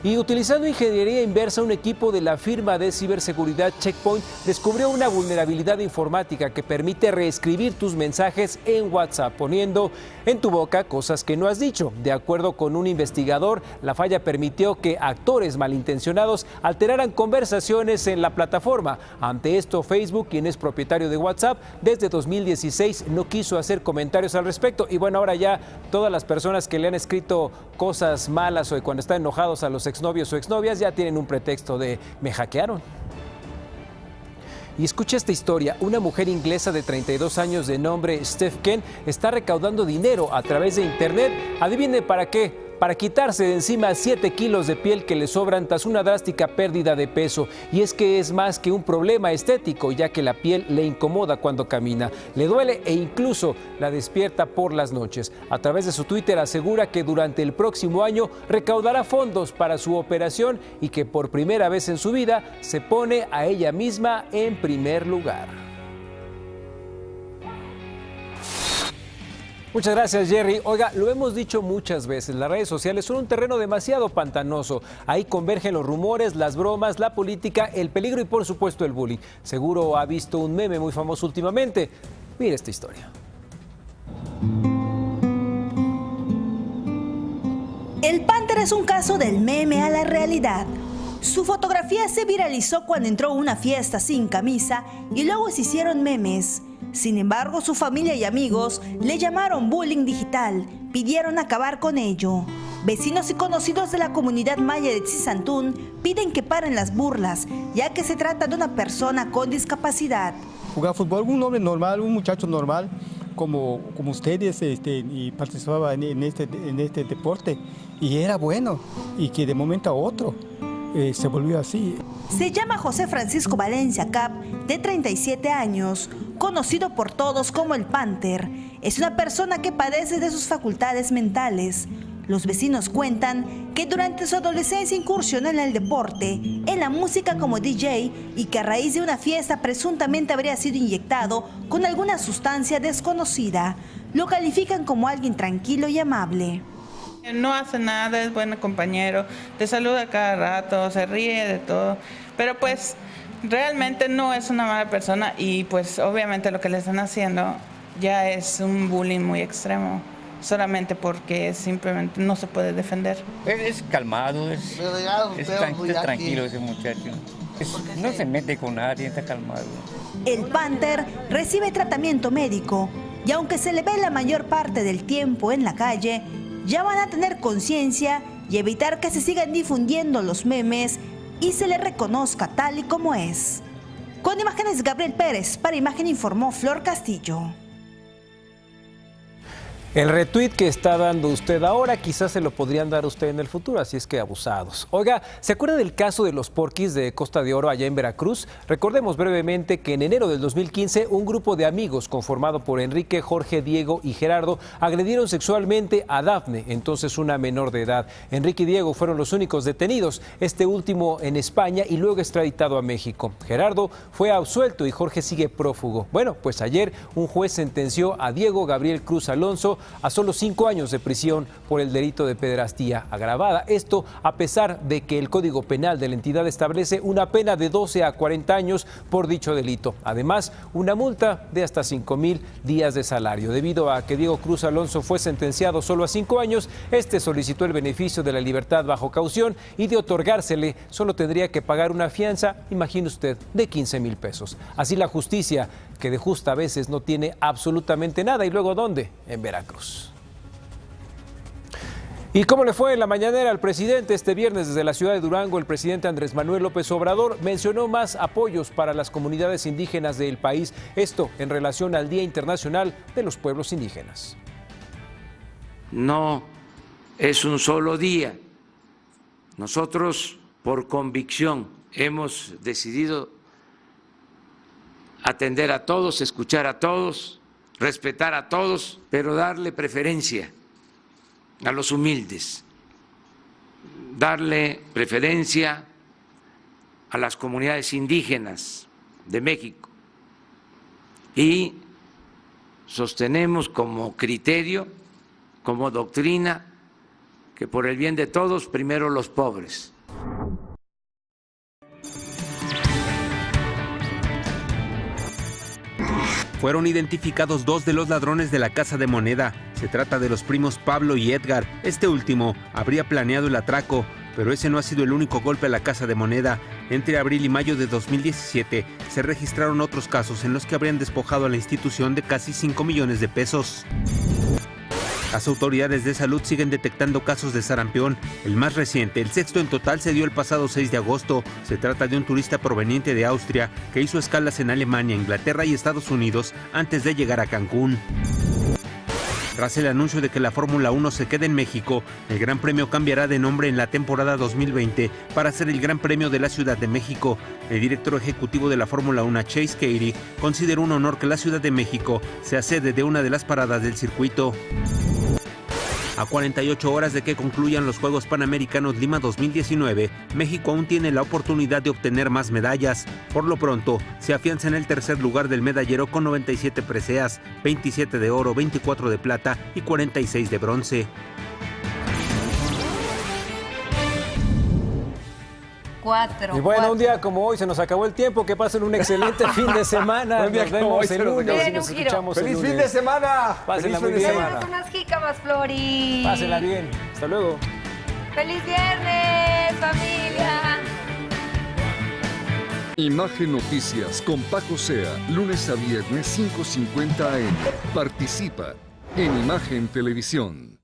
Y utilizando ingeniería inversa, un equipo de la firma de ciberseguridad Check Point descubrió una vulnerabilidad informática que permite reescribir tus mensajes en WhatsApp, poniendo en tu boca cosas que no has dicho. De acuerdo con un investigador, la falla permitió que actores malintencionados alteraran conversaciones en la plataforma. Ante esto, Facebook, quien es propietario de WhatsApp, desde 2016 no quiso hacer comentarios al respecto. Y bueno, ahora ya todas las personas que le han escrito cosas malas o cuando están enojados a los exnovios o exnovias ya tienen un pretexto de me hackearon. Y escucha esta historia, una mujer inglesa de 32 años de nombre Steph Ken está recaudando dinero a través de internet. Adivine para qué. Para quitarse de encima 7 kilos de piel que le sobran tras una drástica pérdida de peso. Y es que es más que un problema estético, ya que la piel le incomoda cuando camina, le duele e incluso la despierta por las noches. A través de su Twitter asegura que durante el próximo año recaudará fondos para su operación y que por primera vez en su vida se pone a ella misma en primer lugar. Muchas gracias, Jerry. Oiga, lo hemos dicho muchas veces, las redes sociales son un terreno demasiado pantanoso. Ahí convergen los rumores, las bromas, la política, el peligro y por supuesto el bullying. Seguro ha visto un meme muy famoso últimamente. Mire esta historia. El Panther es un caso del meme a la realidad. Su fotografía se viralizó cuando entró a una fiesta sin camisa y luego se hicieron memes. Sin embargo, su familia y amigos le llamaron bullying digital, pidieron acabar con ello. Vecinos y conocidos de la comunidad maya de Tzizantún piden que paren las burlas, ya que se trata de una persona con discapacidad. Jugaba fútbol, un hombre normal, un muchacho normal, como ustedes, y participaba en este deporte, y era bueno, y que de momento a otro se volvió así. Se llama José Francisco Valencia Cap, de 37 años, conocido por todos como el Panther. Es una persona que padece de sus facultades mentales. Los vecinos cuentan que durante su adolescencia incursionó en el deporte, en la música como DJ y que a raíz de una fiesta presuntamente habría sido inyectado con alguna sustancia desconocida. Lo califican como alguien tranquilo y amable. No hace nada, es buen compañero, te saluda cada rato, se ríe de todo, pero pues realmente no es una mala persona y pues obviamente lo que le están haciendo ya es un bullying muy extremo, solamente porque simplemente no se puede defender. Es calmado, es tranquilo ese muchacho. No se mete con nadie, está calmado. El Panther recibe tratamiento médico y aunque se le ve la mayor parte del tiempo en la calle, ya van a tener conciencia y evitar que se sigan difundiendo los memes y se le reconozca tal y como es. Con imágenes Gabriel Pérez, para Imagen informó Flor Castillo. El retweet que está dando usted ahora quizás se lo podrían dar a usted en el futuro, así es que abusados. Oiga, ¿se acuerda del caso de los porquis de Costa de Oro allá en Veracruz? Recordemos brevemente que en enero del 2015 un grupo de amigos conformado por Enrique, Jorge, Diego y Gerardo agredieron sexualmente a Dafne, entonces una menor de edad. Enrique y Diego fueron los únicos detenidos, este último en España y luego extraditado a México. Gerardo fue absuelto y Jorge sigue prófugo. Bueno, pues ayer un juez sentenció a Diego Gabriel Cruz Alonso a solo 5 años de prisión por el delito de pederastía agravada. Esto a pesar de que el Código Penal de la entidad establece una pena de 12 a 40 años por dicho delito. Además, una multa de hasta 5,000 días de salario. Debido a que Diego Cruz Alonso fue sentenciado solo a 5 años, este solicitó el beneficio de la libertad bajo caución y de otorgársele solo tendría que pagar una fianza, imagine usted, de 15,000 pesos. Así la justicia, que de justa a veces no tiene absolutamente nada. ¿Y luego dónde? En Veracruz. ¿Y cómo le fue en la mañanera al presidente este viernes desde la ciudad de Durango? El presidente Andrés Manuel López Obrador mencionó más apoyos para las comunidades indígenas del país, esto en relación al Día Internacional de los Pueblos Indígenas. No es un solo día. Nosotros, por convicción, hemos decidido atender a todos, escuchar a todos, respetar a todos, pero darle preferencia a los humildes, darle preferencia a las comunidades indígenas de México. Y sostenemos como criterio, como doctrina, que por el bien de todos, primero los pobres. Fueron identificados 2 de los ladrones de la Casa de Moneda. Se trata de los primos Pablo y Edgar. Este último habría planeado el atraco, pero ese no ha sido el único golpe a la Casa de Moneda. Entre abril y mayo de 2017 se registraron otros casos en los que habrían despojado a la institución de casi 5 millones de pesos. Las autoridades de salud siguen detectando casos de sarampión. El más reciente, el 6º en total, se dio el pasado 6 de agosto. Se trata de un turista proveniente de Austria que hizo escalas en Alemania, Inglaterra y Estados Unidos antes de llegar a Cancún. Tras el anuncio de que la Fórmula 1 se queda en México, el Gran Premio cambiará de nombre en la temporada 2020 para ser el Gran Premio de la Ciudad de México. El director ejecutivo de la Fórmula 1, Chase Carey, consideró un honor que la Ciudad de México sea sede de una de las paradas del circuito. A 48 horas de que concluyan los Juegos Panamericanos Lima 2019, México aún tiene la oportunidad de obtener más medallas. Por lo pronto, se afianza en el tercer lugar del medallero con 97 preseas, 27 de oro, 24 de plata y 46 de bronce. Y bueno, un día como hoy se nos acabó el tiempo. Que pasen un excelente fin de semana. Buen día. Nos vemos el lunes. Nos escuchamos ¡Feliz el lunes. fin de semana! Pásenla muy ¡Feliz fin de bien. semana! Unas jícamas, Flori. Pásenla bien. Hasta luego. ¡Feliz viernes, familia! Imagen Noticias con Paco Sea, lunes a viernes 5:50 AM. Participa en Imagen Televisión.